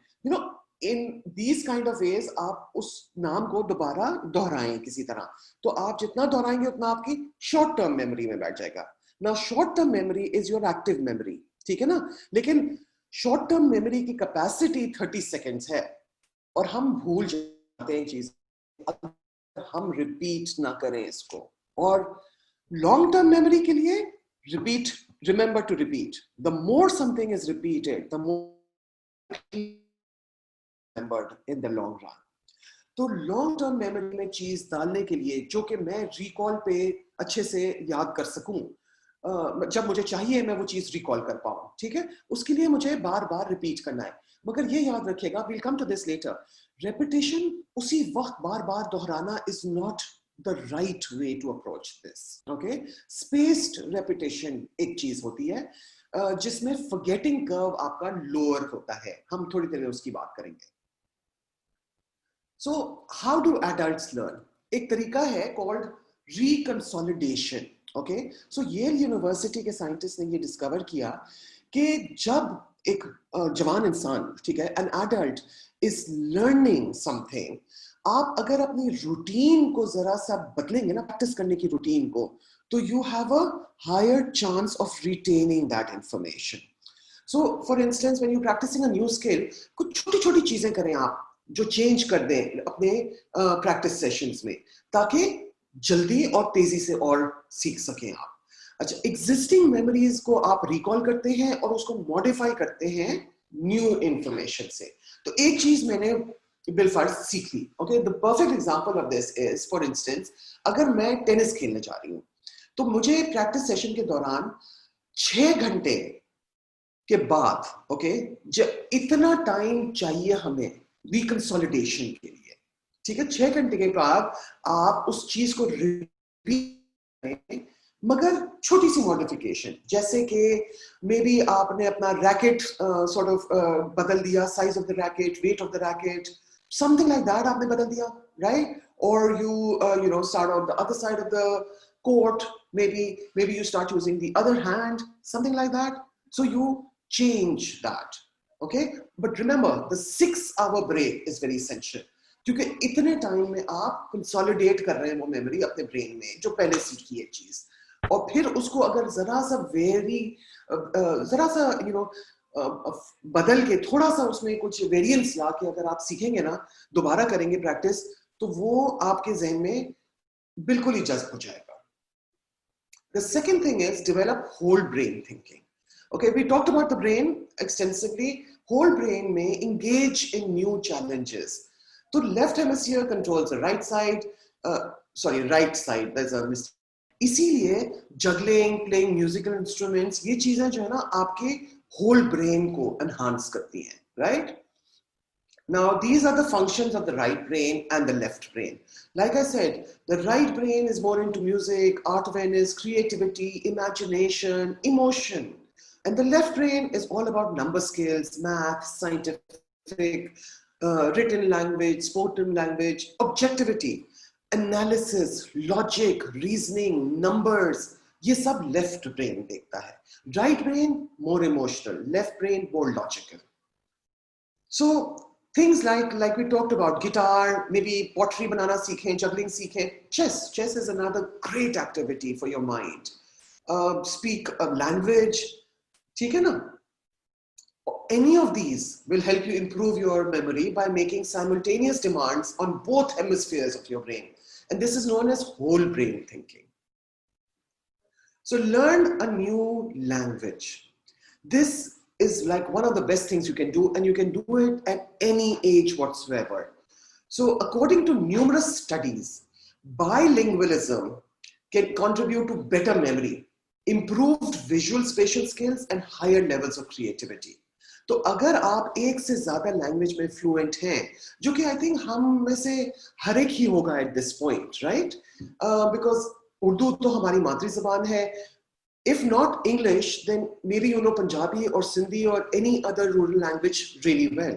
in these kind of ways आप उस नाम को दोबारा दोहराएं किसी तरह. तो आप जितना दोहराएंगे उतना आपकी शॉर्ट टर्म मेमोरी में बैठ जाएगा. Now short term memory is your active memory, ठीक है ना. लेकिन शॉर्ट टर्म मेमोरी की कैपेसिटी 30 सेकेंड्स है और हम भूल जाते हैं चीज, हम रिपीट ना करें इसको. और लॉन्ग टर्म मेमोरी के लिए repeat, remember to repeat. The more something is repeated the more remembered in the long run. तो लॉन्ग टर्म मेमोरी में चीज डालने के लिए जो कि मैं रिकॉल पे अच्छे से याद कर सकूं, जब मुझे चाहिए मैं वो चीज रिकॉल कर पाऊं, ठीक है, उसके लिए मुझे बार बार रिपीट करना है. मगर ये याद रखिएगा, we'll come to this later, repetition उसी वक्त बार बार दोहराना is not the right way to approach this. Okay, spaced repetition एक चीज होती है जिसमें forgetting curve आपका lower होता है. हम थोड़ी देर में उसकी बात करेंगे. So how do adults learn? एक तरीका है called reconsolidation. Okay, so Yale University के साइंटिस्ट ने ये डिस्कवर किया कि जब एक जवान इंसान, ठीक है, an adult is learning something, आप अगर अपनी रूटीन को जरा सा बदलेंगे ना, प्रैक्टिस करने की रूटीन को, तो you have a higher chance of retaining that information. So for instance, when you're practicing a new skill, कुछ छोटी छोटी चीजें करें आप जो चेंज कर दें अपने प्रैक्टिस सेशंस में, ताकि जल्दी और तेजी से और सीख सकें आप. अच्छा, एग्जिस्टिंग मेमोरीज को आप रिकॉल करते हैं और उसको मॉडिफाई करते हैं न्यू इंफॉर्मेशन से. तो एक चीज मैंने बिलफर्ज सीख ली. Okay, the perfect example of this is, for instance, अगर मैं टेनिस खेलने जा रही हूं तो मुझे प्रैक्टिस सेशन के दौरान 6 घंटे के बाद, ओके, इतना टाइम चाहिए हमें रिकंसोलिडेशन के लिए, ठीक है. 6 घंटे के बाद आप उस चीज को रिपीट करें, मगर छोटी सी मॉडिफिकेशन, जैसे कि मे बी आपने अपना रैकेट सॉर्ट ऑफ बदल दिया, size of the racket, weight of the racket, something like that आपने बदल दिया, राइट. और you start on the other side of the court, maybe you start using the other hand, something like that. So you change that. Okay, but remember the 6-hour break is very essential, क्योंकि इतने time में आप consolidate कर रहे हैं वो memory अपने brain में जो पहले सीखी है चीज, और फिर उसको अगर जरा सा बदल के, थोड़ा सा उसमें कुछ वेरिएंस ला के अगर आप सीखेंगे ना, दोबारा करेंगे प्रैक्टिस, तो वो आपके जहन में बिल्कुल ही जज्ब हो जाएगा. The second thing is develop whole brain thinking. Okay, we talked about the brain extensively. Whole brain may engage in new challenges. So left hemisphere controls the right side. Right side. There's a mistake. इसीलिए juggling, playing musical instruments, ये चीजें जो है ना आपके whole brain को enhance करती हैं, right? Now these are the functions of the right brain and the left brain. Like I said, the right brain is more into music, art awareness, creativity, imagination, emotion. And the left brain is all about number skills, math, scientific, written language, spoken language, objectivity, analysis, logic, reasoning, numbers. ये सब left brain देखता है. Right brain more emotional, left brain more logical. So things like we talked about, guitar, maybe pottery banana सीखें, juggling सीखें, chess is another great activity for your mind. Speak a language, ठीक है ना? Any of these will help you improve your memory by making simultaneous demands on both hemispheres of your brain. And this is known as whole brain thinking. So learn a new language. This is like one of the best things you can do, and you can do it at any age whatsoever. So according to numerous studies, bilingualism can contribute to better memory, improved visual spatial skills, and higher levels of creativity. तो अगर आप एक से ज्यादा language में fluent हैं, जो कि आई थिंक हम में से हर एक ही होगा at this point, right, because Urdu तो हमारी मातृ जबान है. If not English, then maybe you know Punjabi or Sindhi or any other rural language really well.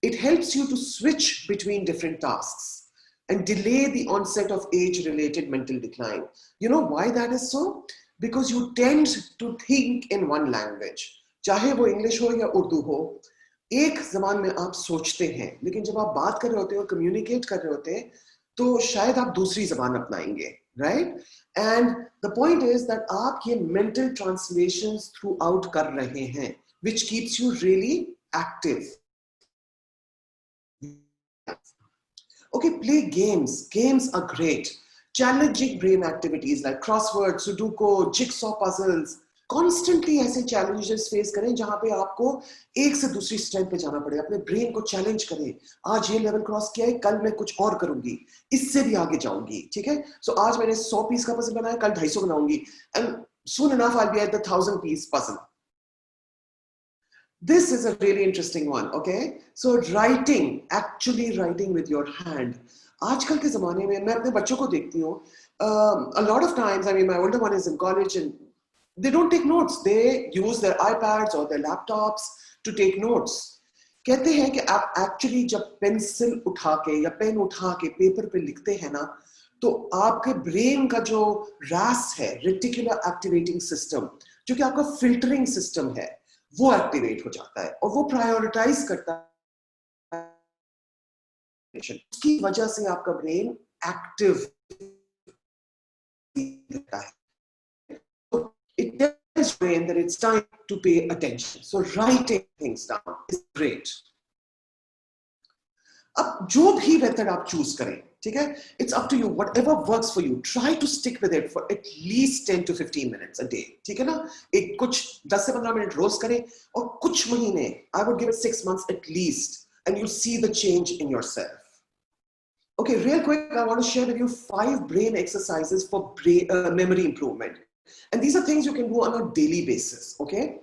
It helps you to switch between different tasks and delay the onset of age-related mental decline. You know why that is so? Because you tend to think in one language. चाहे वो English हो या Urdu हो, एक जबान में आप सोचते हैं, लेकिन जब आप बात कर रहे होते हो, communicate कर रहे होते हैं, तो शायद आप दूसरी जबान अपनाएंगे, right? And the point is that आप ये mental translations throughout कर रहे हैं, which keeps you really active. Okay, play games. Games are great. Challenging brain activities like crossword, sudoku, jigsaw puzzles. Constantly ऐसे challenges face करें जहां पे आपको एक से दूसरी स्टेप पे जाना पड़े, अपने ब्रेन को चैलेंज करें. आज ये लेवल क्रॉस किया है, कल मैं कुछ और करूंगी, इससे भी आगे जाऊंगी, ठीक है? सो आज मैंने 100 पीस का पजल बनाया, कल 250 बनाऊंगी, and soon enough I'll be at the 1000 piece puzzle. This is a really interesting one, okay? So writing, actually writing with your hand. आजकल के ज़माने में मैं अपने बच्चों को देखती हूँ, a lot of times, I mean, my older one is in college and they don't take notes. They use their iPads or their laptops to take notes. कहते हैं कि आप actually जब पेंसिल उठा के या पेन उठा के पेपर पे लिखते हैं ना, तो आपके ब्रेन का जो RAS है, रेटिकुलर एक्टिवेटिंग सिस्टम, जो कि आपका फिल्टरिंग सिस्टम है, वो एक्टिवेट हो जाता है और वो प्रायोरिटाइज करता है. उसकी वजह से आपका ब्रेन एक्टिव रहता है. It tells brain that it's time to pay attention. So writing things down is great. अब जो भी मेथड आप चूज करें, ठीक है, it's up to you. Whatever works for you, try to stick with it for at least 10 to 15 minutes a day. ठीक है ना? एक कुछ 10 से 15 मिनट रोज करें और कुछ महीने, I would give it 6 months at least, and you'll see the change in yourself. Okay, real quick, I want to share with you 5 brain exercises for memory improvement. And these are things you can do on a daily basis, okay?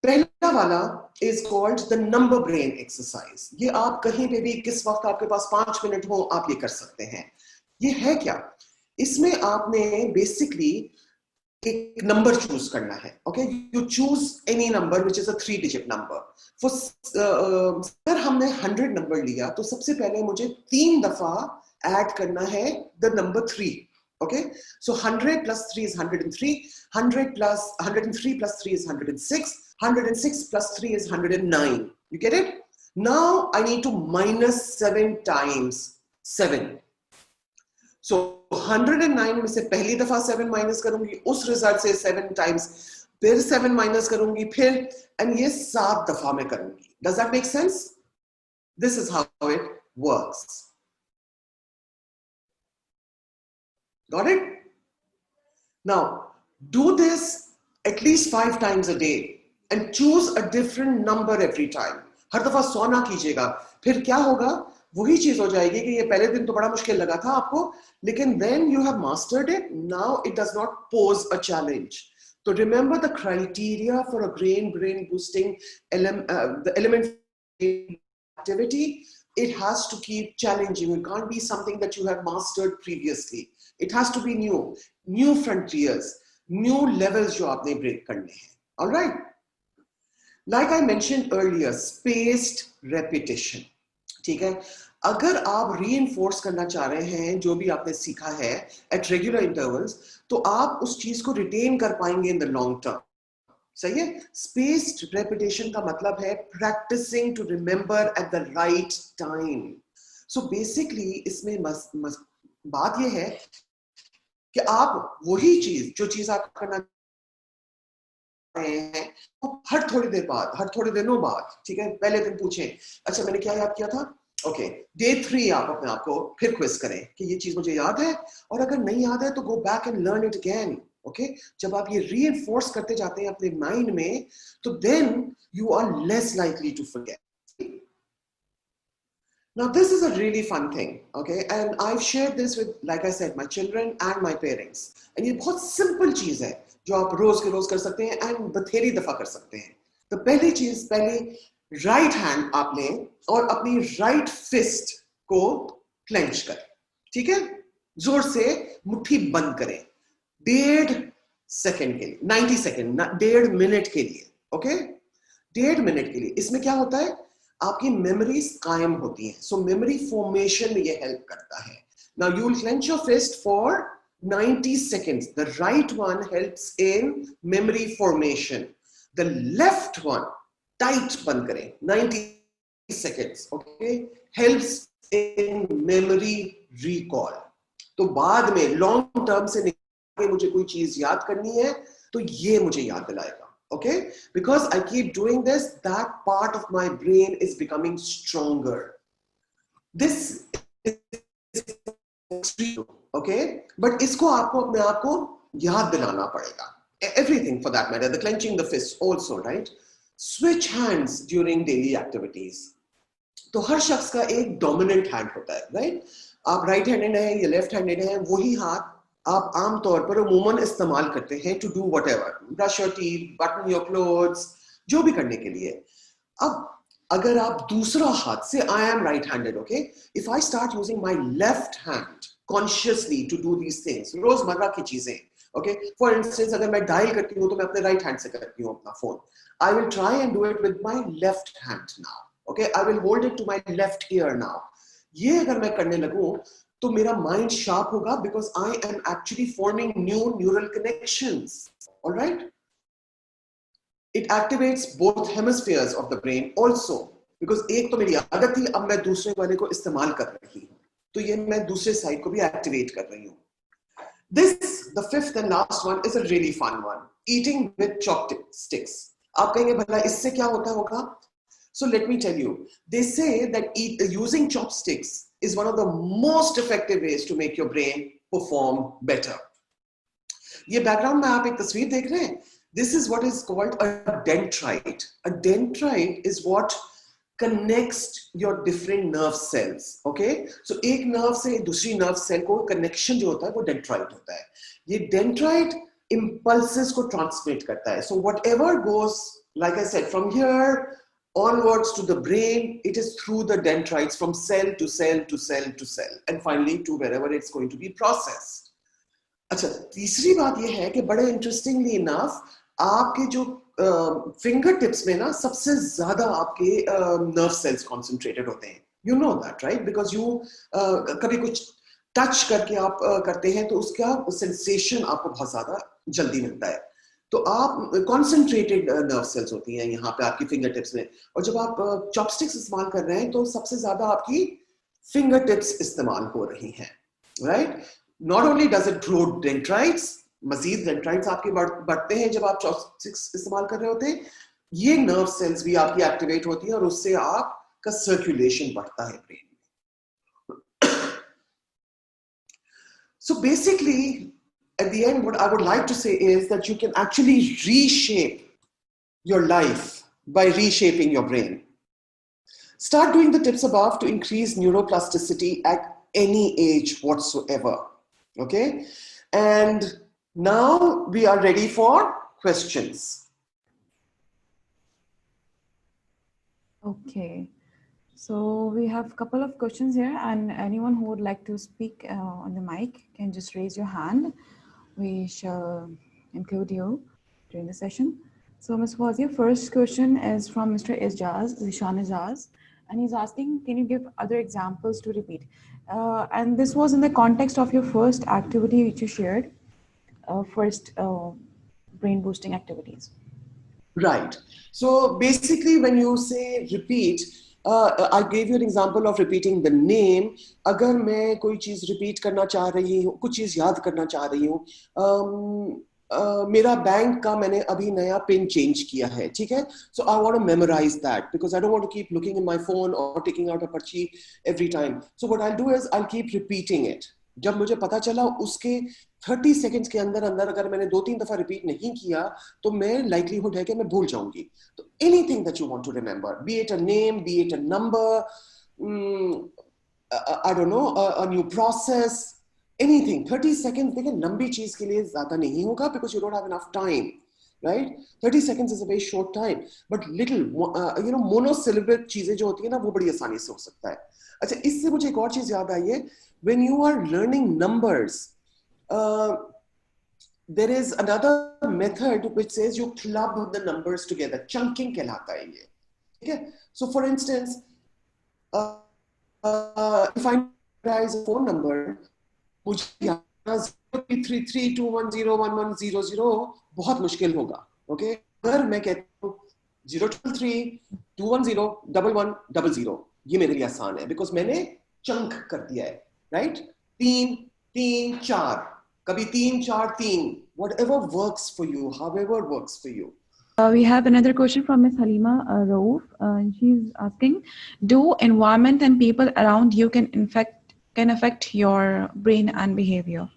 पहला वाला is called the number brain exercise. ये आप कहीं पे भी किस वक्त आपके पास 5 मिनट हो, आप ये कर सकते हैं. ये है क्या? इसमें आपने basically एक नंबर चूज करना है, okay? You choose any number which is a 3-digit number. For अगर हमने 100 नंबर लिया, तो सबसे पहले मुझे 3 दफा ऐड करना है the number 3. Okay, so 100 plus 3 is 103, 103 plus 3 is 106, 106 plus 3 is 109. You get it? Now I need to minus 7 times 7. So 109 में से पहली दफा 7 माइनस करूंगी, उस रिजल्ट से 7 times, फिर 7 माइनस करूंगी, फिर, and ये 7 दफा में करूंगी. Does that make sense? This is how it works. Got it? Now, do this at least 5 times a day and choose a different number every time. हर दफा 100 ना कीजिएगा, फिर क्या होगा? वही चीज हो जाएगी कि ये पहले दिन तो बड़ा मुश्किल लगा था आपको, लेकिन when you have mastered it, now it does not pose a challenge. So remember the criteria for a brain boosting the element activity. It has to keep challenging. It can't be something that you have mastered previously. It has to be new frontiers, new levels जो आपने break करने हैं. All right. Like I mentioned earlier, spaced repetition. ठीक है? अगर आप reinforce करना चाह रहे हैं जो भी आपने सीखा है at regular intervals, तो आप उस चीज को retain कर पाएंगे in the long term. सही है? Spaced repetition का मतलब है practicing to remember at the right time. So basically इसमें बात ये है कि आप वही चीज, जो चीज आप करना रहे हैं, हर थोड़ी देर बाद, हर थोड़े दिनों बाद, ठीक है, पहले दिन पूछें, अच्छा मैंने क्या याद किया था? ओके, डे 3 आप अपने आप को फिर क्विज करें कि ये चीज मुझे याद है, और अगर नहीं याद है तो go back and learn it again. Okay, जब आप ये रीइंफोर्स करते जाते हैं अपने माइंड में, तो then you are less likely to forget. Now this is a really fun thing, okay, and I've shared this with, like I said, my children and my parents. And ये बहुत simple चीज है जो आप रोज के रोज कर सकते हैं and बथेरी दफा कर सकते हैं. तो पहली चीज, पहले राइट हैंड आप लें और अपनी राइट फिस्ट को क्लेंच करें, ठीक है? जोर से मुट्ठी बंद करें 1.5 सेकंड के लिए, 90 सेकंड, 1.5 मिनट के लिए, ओके? 1.5 मिनट के लिए। इसमें क्या होता है, आपकी मेमोरीज कायम होती हैं, सो मेमोरी फॉर्मेशन में ये हेल्प करता है। Now you will clench your fist for 90 seconds. The right one helps in memory formation. The left one, tight बंद करें, 90 seconds, okay, helps in memory recall. तो बाद में लॉन्ग टर्म से निकाल के मुझे कोई चीज याद करनी है तो ये मुझे याद दिलाएगा, okay? Because I keep doing this, that part of my brain is becoming stronger. This is okay, but इसको आपको अपने आप को याद दिलाना पड़ेगा. Everything for that matter, the clenching the fist also, right? Switch hands during daily activities. तो हर शख्स का एक डोमिनेंट हैंड होता है, राइट? आप राइट हैंडेड हैं या लेफ्ट हैंडेड हैं, वही हाथ आप आमतौर पर अमूमन इस्तेमाल करते हैं to do whatever, brush your teeth, button your clothes, जो भी करने के लिए. अब अगर आप दूसरा हाथ से, I am right handed, okay, if I start using my left hand consciously to do these things, रोजमर्रा की चीजें, ओके, फॉर इंस्टेंस अगर मैं डायल करती हूँ तो मैं अपने राइट हैंड से करती हूँ अपना phone. I will try and do it with my left hand now, okay, I will hold it to my left ear now. ये अगर मैं करने लगूं तो मेरा माइंड शार्प होगा, because I am actually forming new neural connections, alright? It activates both hemispheres of the brain also, because एक तो मेरी आदत थी, अब मैं दूसरे वाले को इस्तेमाल कर रही हूँ, तो ये मैं दूसरे साइड को भी एक्टिवेट कर रही हूँ. This, the fifth and last one, is a really fun one. Eating with chopsticks. आप कहेंगे भला इससे क्या होता होगा? So let me tell you. They say that using chopsticks is one of the most effective ways to make your brain perform better. ये background में आप एक तस्वीर देख रहे हैं. This is what is called a dendrite. A dendrite is what connects your different nerve cells. Okay? So एक nerve से दूसरी nerve cell को connection जो होता है वो dendrite होता है. ये dendrite impulses को transmit करता है. So whatever goes, like I said, from here onwards to the brain, it is through the dendrites from cell to cell to cell to cell, and finally to wherever it's going to be processed. अच्छा, तीसरी बात ये है कि बड़े interestingly enough आपके जो finger tips में ना सबसे ज्यादा आपके नर्व सेल्स कॉन्सेंट्रेटेड होते हैं. You know that, right? Because you कभी कुछ टच करके आप करते हैं तो उसका सेंसेशन आपको बहुत ज्यादा जल्दी मिलता है. तो आप कॉन्सेंट्रेटेड नर्व सेल्स होती हैं यहाँ पे आपकी फिंगर टिप्स में, और जब आप चॉपस्टिक्स इस्तेमाल कर रहे हैं तो सबसे ज्यादा आपकी फिंगर टिप्स इस्तेमाल हो रही हैं, right? Not only does it grow dendrites, मजीद dendrites आपके बढ़ते हैं जब आप chopsticks इस्तेमाल कर रहे होते हैं, ये नर्व सेल्स भी आपकी एक्टिवेट होती हैं और उससे आपका सर्कुलेशन बढ़ता है ब्रेन में. So basically, at the end, what I would like to say is that you can actually reshape your life by reshaping your brain. Start doing the tips above to increase neuroplasticity at any age whatsoever. Okay, and now we are ready for questions. Okay, so we have a couple of questions here, and anyone who would like to speak on the mic can just raise your hand. We shall include you during the session. So Ms. Fawzia, first question is from Mr. Ijaz, Zishan Ijaz, and he's asking, can you give other examples to repeat? And this was in the context of your first activity which you shared, first brain boosting activities. Right. So basically when you say repeat, I gave you an example of repeating the name. अगर मैं कोई चीज repeat करना चाह रही हूँ, कुछ चीज याद करना चाह रही हूँ, मेरा बैंक का मैंने अभी नया पिन चेंज किया है, ठीक है? So I want to memorize that because I don't want to keep looking in my phone or taking out a पर्ची every time. So what I'll do is I'll keep repeating it. जब मुझे पता चला उसके 30 seconds के अंदर अंदर अगर मैंने 2-3 दफा repeat नहीं किया तो मैं likelihood है कि मैं भूल जाऊंगी. तो anything that you want to remember, be it a name, be it a number, I don't know, a new process, anything. 30 seconds देखिए लंबी चीज के लिए ज्यादा नहीं होगा because you don't have enough time. right? 30 seconds is a very short time, but little monosyllable चीजें जो होती है ना वो बड़ी आसानी से हो सकता है. अच्छा, इससे मुझे एक और चीज याद आई है. When you are learning numbers, there is another method which says you club the numbers together. Chunking कहलाता है ये. Okay? So for instance, if I memorize a phone number, मुझे 0332101100 बहुत मुश्किल होगा. Okay? अगर मैं कहता हूँ 03321011100, ये मेरे लिए आसान है because मैंने चंक कर दिया है, right? 3 3 4, कभी 3 4 3, whatever works for you, however works for you. We have another question from Ms. Halima Rauf. She's asking, do environment and people around you can affect your brain and behavior?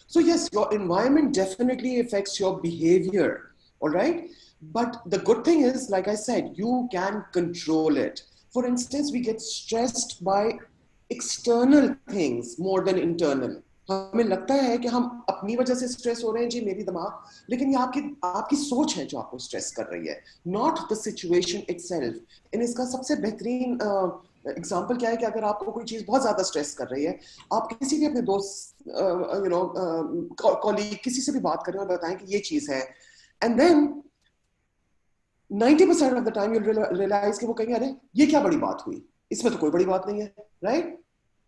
So yes, your environment definitely affects your behavior, all right? But the good thing is, like I said, you can control it. For instance, we get stressed by external things more than internal. हमें लगता है कि हम अपनी वजह से stress हो रहे हैं जी, मेरी दिमाग, लेकिन ये आपकी सोच है जो आपको स्ट्रेस कर रही है, not the situation itself. इन इसका सबसे बेहतरीन एग्जाम्पल क्या है कि अगर आपको कोई चीज बहुत ज्यादा स्ट्रेस कर रही है, आप किसी भी अपने दोस्त कॉलीग किसी से भी बात करें और बताएं कि ये चीज है, and then 90% of the time you realise कि वो कहेंगे अरे ये क्या बड़ी बात हुई, इसमें तो कोई बड़ी बात नहीं है, राइट?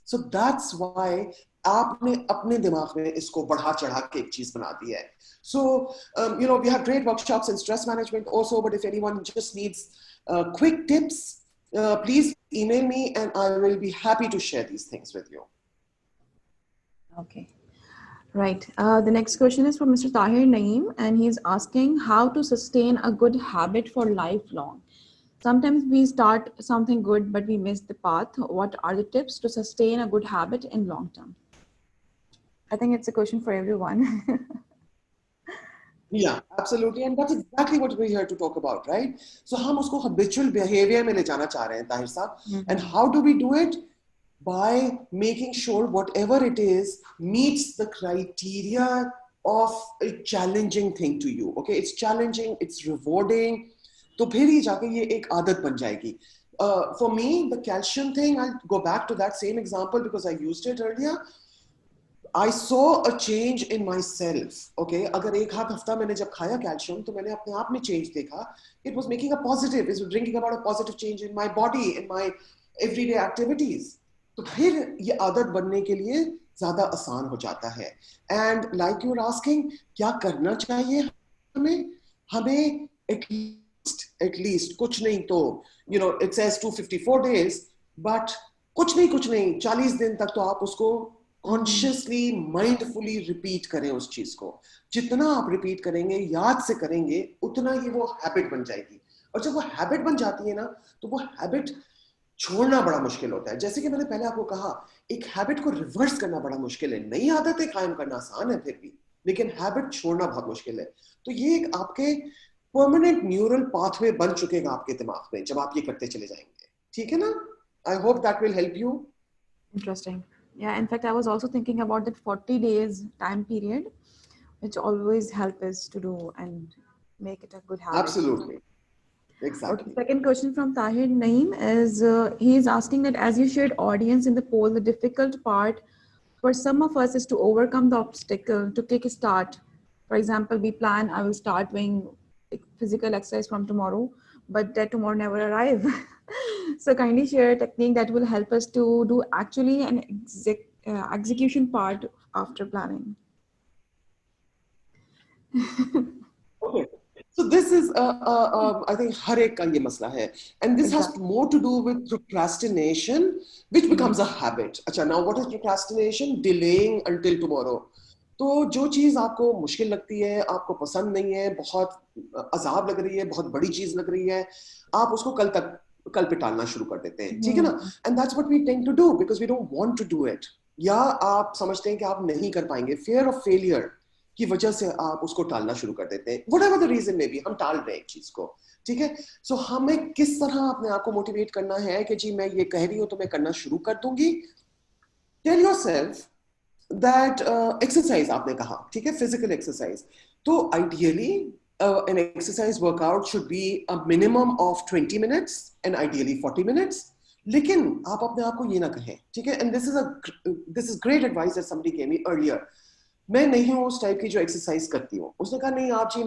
सो दैट्स व्हाई आपने अपने दिमाग में इसको बढ़ा चढ़ा के एक चीज बना दी है. So we have great workshops in stress management also, but if anyone just needs quick tips, please email me and I will be happy to share these things with you. Okay, right. The next question is from Mr. Tahir Naeem, and he's asking how to sustain a good habit for lifelong. Sometimes we start something good, but we miss the path. What are the tips to sustain a good habit in long term? I think it's a question for everyone. Yeah, absolutely. And that's exactly what we're here to talk about, right? So हम उसको habitual behavior में ले जाना चाह रहे हैं, ताहिर साहब. And how do we do it? By making sure whatever it is meets the criteria of a challenging thing to you. Okay, it's challenging, it's rewarding. तो फिर ही जाके ये एक आदत बन जाएगी. For me, the calcium thing, I'll go back to that same example because I used it earlier. I saw a change in myself. Okay, अगर एक हफ्ता मैंने जब खाया कैल्शियम तो मैंने अपने आप में चेंज देखा. It was making a positive, it was bringing about a positive change in my body, in my everyday activities. तो फिर ये आदत बनने के लिए ज़्यादा आसान हो जाता है. And like you were asking, क्या करना चाहिए हमें at least कुछ नहीं तो it says 254 days, but कुछ नहीं 40 दिन तक तो आप उसको कॉन्शियसली माइंडफुली रिपीट करें उस चीज को. जितना आप रिपीट करेंगे, याद से करेंगे, उतना ही वो हैबिट बन जाएगी. और जब वो हैबिट बन जाती है ना, तो वो हैबिट छोड़ना बड़ा मुश्किल होता है. जैसे कि मैंने पहले आपको कहा, एक हैबिट को रिवर्स करना बड़ा मुश्किल है. नई आदतें कायम करना आसान है फिर भी, लेकिन हैबिट छोड़ना बहुत मुश्किल है. तो ये एक आपके परमानेंट न्यूरल पाथवे बन चुकेगा आपके दिमाग में जब आप ये करते चले जाएंगे. ठीक है ना? I hope that will help you. Interesting. Yeah, in fact, I was also thinking about that 40 days time period, which always help us to do and make it a good habit. Absolutely. Exactly. Okay, second question from Tahir Naeem is, he is asking that as you shared audience in the poll, the difficult part for some of us is to overcome the obstacle to take a start. For example, we plan, I will start doing physical exercise from tomorrow, but that tomorrow never arrive. So kindly share a technique that will help us to do actually an execution part after planning. Okay. So this is, I think, हर एक का ये मसला है, and this has more to do with procrastination, which becomes a habit. अच्छा, now what is procrastination? Delaying until tomorrow. तो जो चीज आपको मुश्किल लगती है, आपको पसंद नहीं है, बहुत अजाब लग रही है, बहुत बड़ी चीज लग रही है, आप उसको कल पे टालना शुरू कर देते हैं. ठीक है ना? And that's what we tend to do because we don't want to do it. या आप समझते हैं कि आप नहीं कर पाएंगे, fear of failure की वजह से आप उसको टालना शुरू कर देते हैं. Whatever the reason may be, हम टाल रहे हैं एक चीज को. ठीक है? So हमें किस तरह अपने आप को मोटिवेट करना है कि जी मैं ये कह रही हूँ तो मैं करना शुरू कर दूंगी. Tell yourself that exercise आपने कहा, ठीक है, physical exercise. तो ideally an exercise workout should be a minimum of 20 minutes and ideally 40 minutes. लेकिन आप अपने आप को ये ना कहें, ठीक है? And this is great advice that somebody gave me earlier. मैं नहीं हूँ उस टाइप की जो एक्सरसाइज करती हूँ. उसने कहा नहीं आप जी,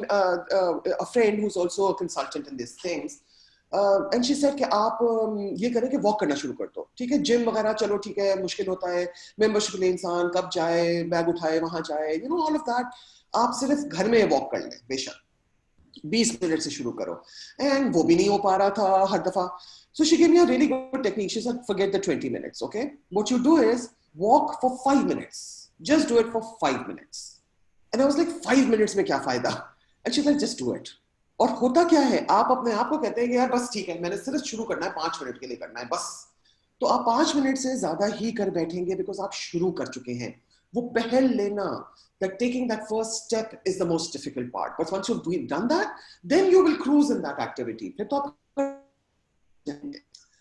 a friend who's also a consultant in these things, and she said कि आप ये करें कि वॉक करना शुरू कर दो, ठीक है? जिम वगैरह चलो ठीक है, मुश्किल होता है, मेंबरशिप ले इंसान कब जाए, बैग उठाए वहां जाए, you know all of that. आप सिर्फ घर में वॉक कर लें, बेशक 20 मिनट से शुरू करो. एंड वो भी नहीं हो पा रहा था हर दफा. So she gave me a really good technique. She said, forget the 20 minutes, okay? What you do is walk for 5 minutes. Just do it for 5 minutes. And I was like, 5 minutes में क्या फायदा? And she's like, just do it. और होता क्या है, आप अपने आप को कहते हैं कि यार बस ठीक है, मैंने सिर्फ शुरू करना है, 5 मिनट के लिए करना है बस. तो आप 5 मिनट से ज्यादा ही कर बैठेंगे बिकॉज आप शुरू कर चुके हैं. वो पहल लेना, that taking that first step is the most difficult part. But once you've done that, then you will cruise in that activity. फिर तो आप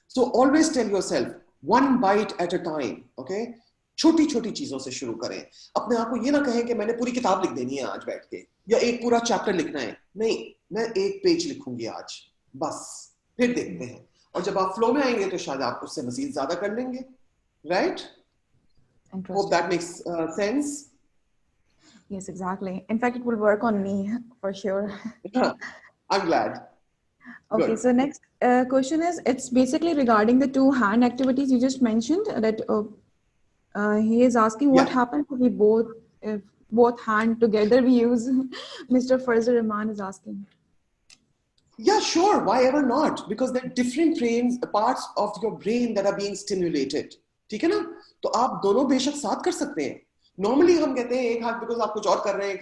So always tell yourself, one bite at a time, okay? छोटी छोटी चीजों से शुरू करें. अपने आप को ये ना कहें कि मैंने पूरी किताब लिख देनी है आज बैठ के, या एक पूरा चैप्टर लिखना है. नहीं, मैं एक पेज लिखूंगी आज बस, फिर देखते हैं. और जब आप फ्लो में आएंगे तो शायद आप उससे मजीद ज्यादा कर लेंगे. Right? Hope that makes sense. Yes, exactly. In fact, it will work on me for sure. I'm glad. Okay, Good. so next question is, it's basically regarding the two hand activities you just mentioned, that he is asking what Yeah. happens if both hand together we use. Mr. Farzar Rahman is asking. Yeah, sure. Why ever not? Because there are different parts of your brain that are being stimulated. ठीक है ना? तो आप दोनों बेशक साथ कर सकते हैं. Normally हम कहते हैं एक हाथ because आप कुछ और कर रहे हैं,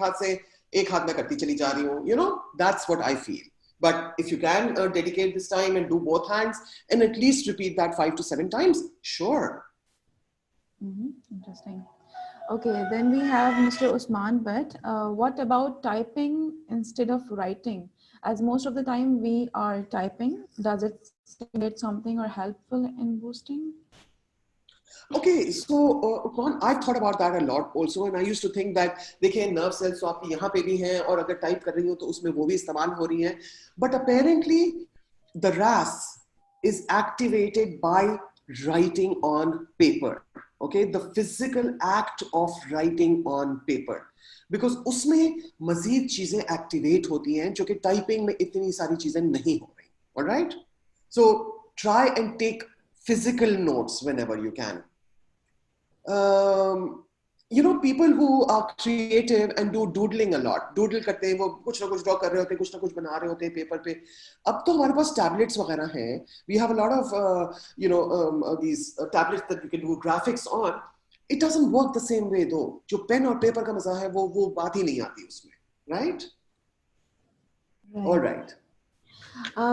एक हाथ में करती चली जा रही हूँ. You know, that's what I feel. But if you can dedicate this time and do both hands and at least repeat that 5 to 7 times, sure. Interesting. Okay, then we have Mr. Usman Bhatt. What about typing instead of writing? As most of the time we are typing, does it stimulate something or helpful in boosting? Okay, so I've thought about that a lot also, and I used to think that देखिए nerve cells तो आपकी यहाँ पे भी हैं और अगर type कर रही हो तो उसमें वो भी इस्तेमाल हो रही हैं. But apparently the RAS is activated by writing on paper. Okay, the physical act of writing on paper, because उसमें मजीद चीजें activate होती हैं जो कि टाइपिंग में इतनी सारी चीजें नहीं हो रही. All right, so try and take physical notes whenever you can. You know, people who are creative and do doodling a lot. Doodle करते हैं, वो कुछ ना कुछ draw कर रहे होते हैं, कुछ ना कुछ बना रहे होते हैं पेपर पे. अब तो हमारे पास tablets वगैरह हैं. We have a lot of these tablets that you can do graphics on. It doesn't work the same way though. जो पेन और पेपर का मजा है वो बात ही नहीं आती उसमें. Right? All right.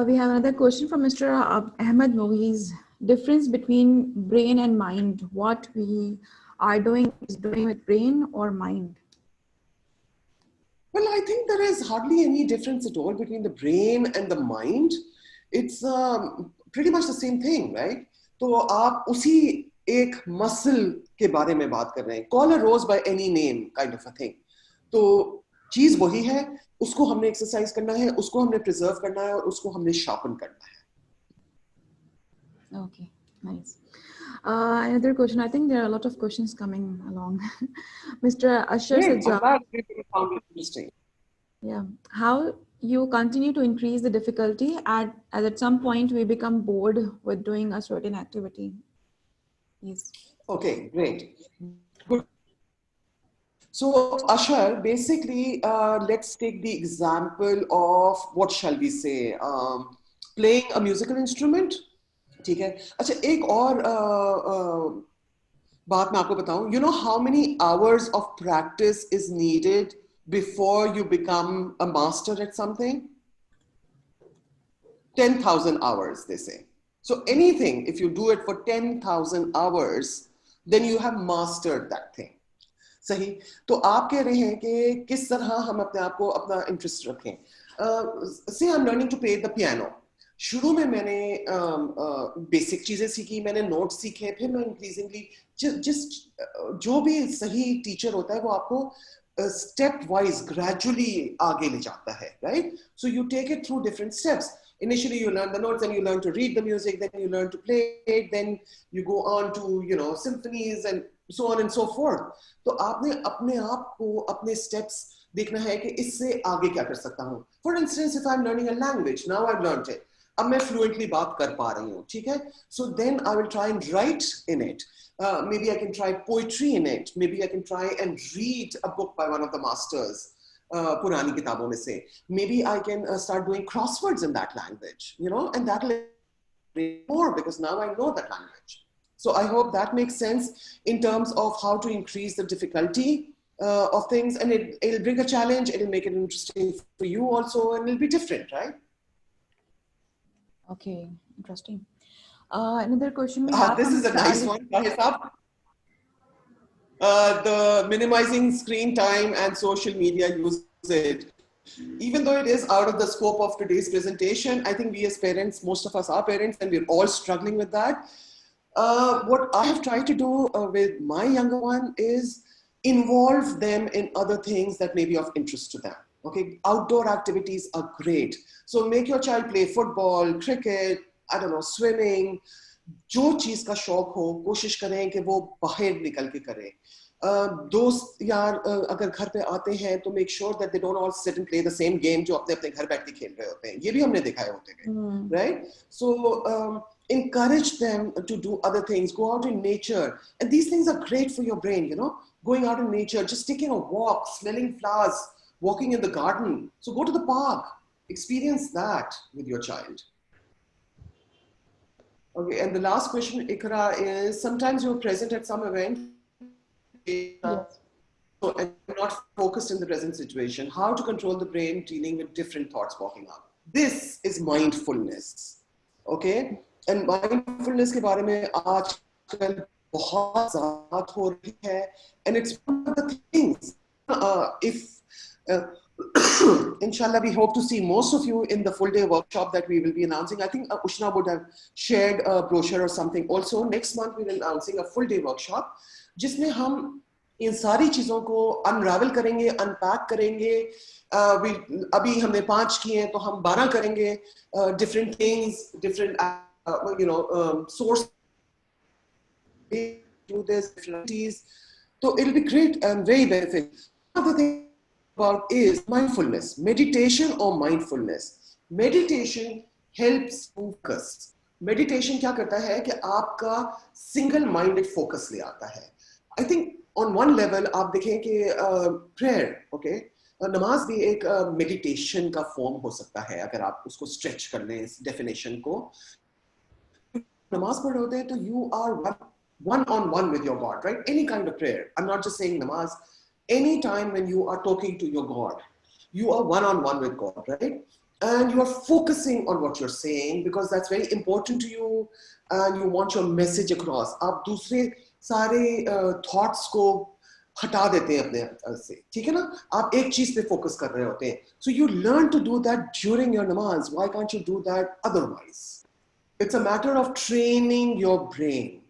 We have another question from Mr. Ahmed Movies. Difference between brain and mind. What we are doing is doing with brain or mind? Well, I think there is hardly any difference at all between the brain and the mind. It's pretty much the same thing, right? तो आप उसी एक muscle के बारे में बात कर रहे हैं. Call a rose by any name kind of a thing. तो चीज वही है, उसको हमने exercise करना है, उसको हमने preserve करना है और उसको हमने sharpen करना है. Okay, nice. Another question. I think there are a lot of questions coming along. Mr. Ashar Sajjad. Interesting. Yeah. How you continue to increase the difficulty as at some point we become bored with doing a certain activity? Yes. Okay, great. Good. So Ashar, basically, let's take the example of, what shall we say, playing a musical instrument. ठीक है. अच्छा, एक और बात मैं आपको बताऊं. You know how many hours of practice is needed before you become a master at something? 10,000 hours, they say. So anything, if you do it for 10,000 hours, then you have mastered that thing. सही. तो आप कह रहे हैं कि किस तरह हम अपने आप को अपना इंटरेस्ट रखें. Say I'm learning to play the piano. शुरू में मैंने बेसिक चीजें सीखी, मैंने नोट सीखे, फिर मैं इंक्रीजिंगली जिस जो भी सही टीचर होता है वो आपको step wise gradually आगे ले जाता है, right? So you take it through different steps. Initially you learn the notes, then you learn to read the music, then you learn to play it, then you go on to, you know, symphonies and so on and so forth. तो आपने अपने आप को अपने steps देखना है कि इससे आगे क्या कर सकता हूँ. For instance, if I'm learning a language, now I've learned it. अब मैं fluently बात कर पा रही हूँ, ठीक है? So then I will try and write in it. Maybe I can try poetry in it. Maybe I can try and read a book by one of the masters. पुरानी किताबों में से. Maybe I can start doing crosswords in that language, you know, and that will be more because now I know that language. So I hope that makes sense in terms of how to increase the difficulty of things, and it'll bring a challenge. It'll make it interesting for you also, and it'll be different, right? Okay, interesting. Another question we have. This is a nice one, Tahir Saab. The minimizing screen time and social media usage. Even though it is out of the scope of today's presentation, I think we as parents, most of us are parents, and we're all struggling with that. What I have tried to do with my younger one is involve them in other things that may be of interest to them. Okay, outdoor activities are great. So make your child play football, cricket, I don't know, swimming. जो चीज का शौक हो कोशिश करें कि वो बाहर निकल के करें. दोस्त यार अगर घर पे आते हैं तो make sure that they don't all sit and play the same game जो अपने अपने घर बैठ के खेल रहे होते हैं. ये भी हमने देखा है होते हैं, right? So encourage them to do other things. Go out in nature, and these things are great for your brain. You know, going out in nature, just taking a walk, smelling flowers, walking in the garden. So go to the park, experience that with your child. Okay, and the last question, Ikra, is sometimes you're present at some event, so and not focused in the present situation. How to control the brain dealing with different thoughts popping up? This is mindfulness. Okay, and mindfulness के बारे में आजकल बहुत ज़्यादा हो रही है, and it's one of the things. Inshallah, we hope to see most of you in the full day workshop that we will be announcing. I think Ushna would have shared a brochure or something. Also, next month we will be announcing a full day workshop, जिसमें हम इन सारी चीज़ों को unravel करेंगे, unpack करेंगे. अभी हमने 5 किए हैं, तो हम 12 करेंगे. Different things, different source do this, different. So it'll be great and very beneficial. Another thing about is mindfulness, meditation or mindfulness. Meditation helps focus. Meditation क्या करता है कि आपका single-minded focus ले आता है. I think on one level आप देखें कि prayer, okay, नमाज भी एक meditation का form हो सकता है अगर आप उसको stretch कर लें इस definition को. नमाज पढ़ रहे होते हैं तो you are one-on-one with your God, right? Any kind of prayer. I'm not just saying namaz. Any time when you are talking to your God, you are one-on-one with God, right? And you are focusing on what you're saying because that's very important to you and you want your message across. आप दूसरे सारे thoughts को हटा देते हैं अपने से, ठीक है ना? आप एक चीज पे focus कर रहे होते हैं. So you learn to do that during your namaz. Why can't you do that otherwise? It's a matter of training your brain.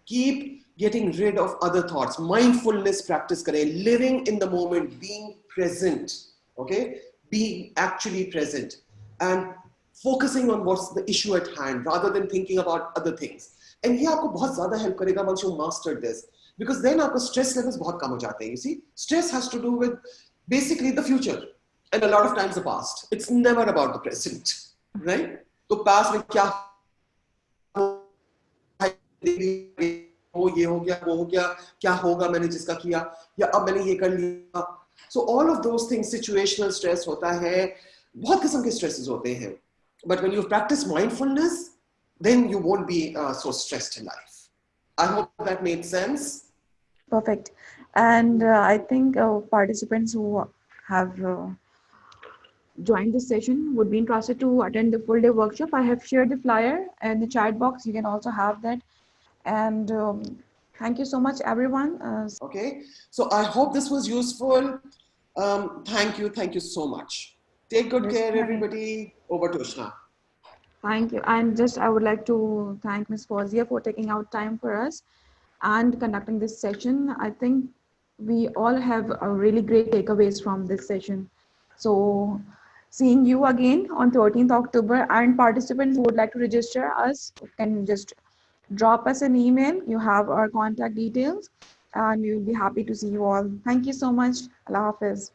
Keep getting rid of other thoughts. Mindfulness practice kare, living in the moment, being present, okay? Being actually present and focusing on what's the issue at hand rather than thinking about other things. And ye aapko bahut zyada help karega once you master this, because then aapka stress levels bahut kam ho jate hain. You see, stress has to do with basically the future and a lot of times the past. It's never about the present, right? So past mein kya हो ये हो गया वो हो गया क्या होगा मैंने जिसका किया या अब मैंने ये कर लिया. So all of those things, situational stress होता है, बहुत किस्म के stresses होते हैं. But when you practice mindfulness, then you won't be so stressed in life. I hope that made sense. Perfect. And I think participants who have joined this session would be interested to attend the full day workshop. I have shared the flyer in the chat box. You can also have that. And thank you so much, everyone. Okay, so I hope this was useful. Thank you so much. Take good care, everybody. Over to Ushna. Thank you. And just I would like to thank Ms. Fawzia for taking out time for us and conducting this session. I think we all have a really great takeaways from this session. So seeing you again on 13th October, and participants who would like to register us can just drop us an email. You have our contact details and we will be happy to see you all. Thank you so much. Allah Hafiz.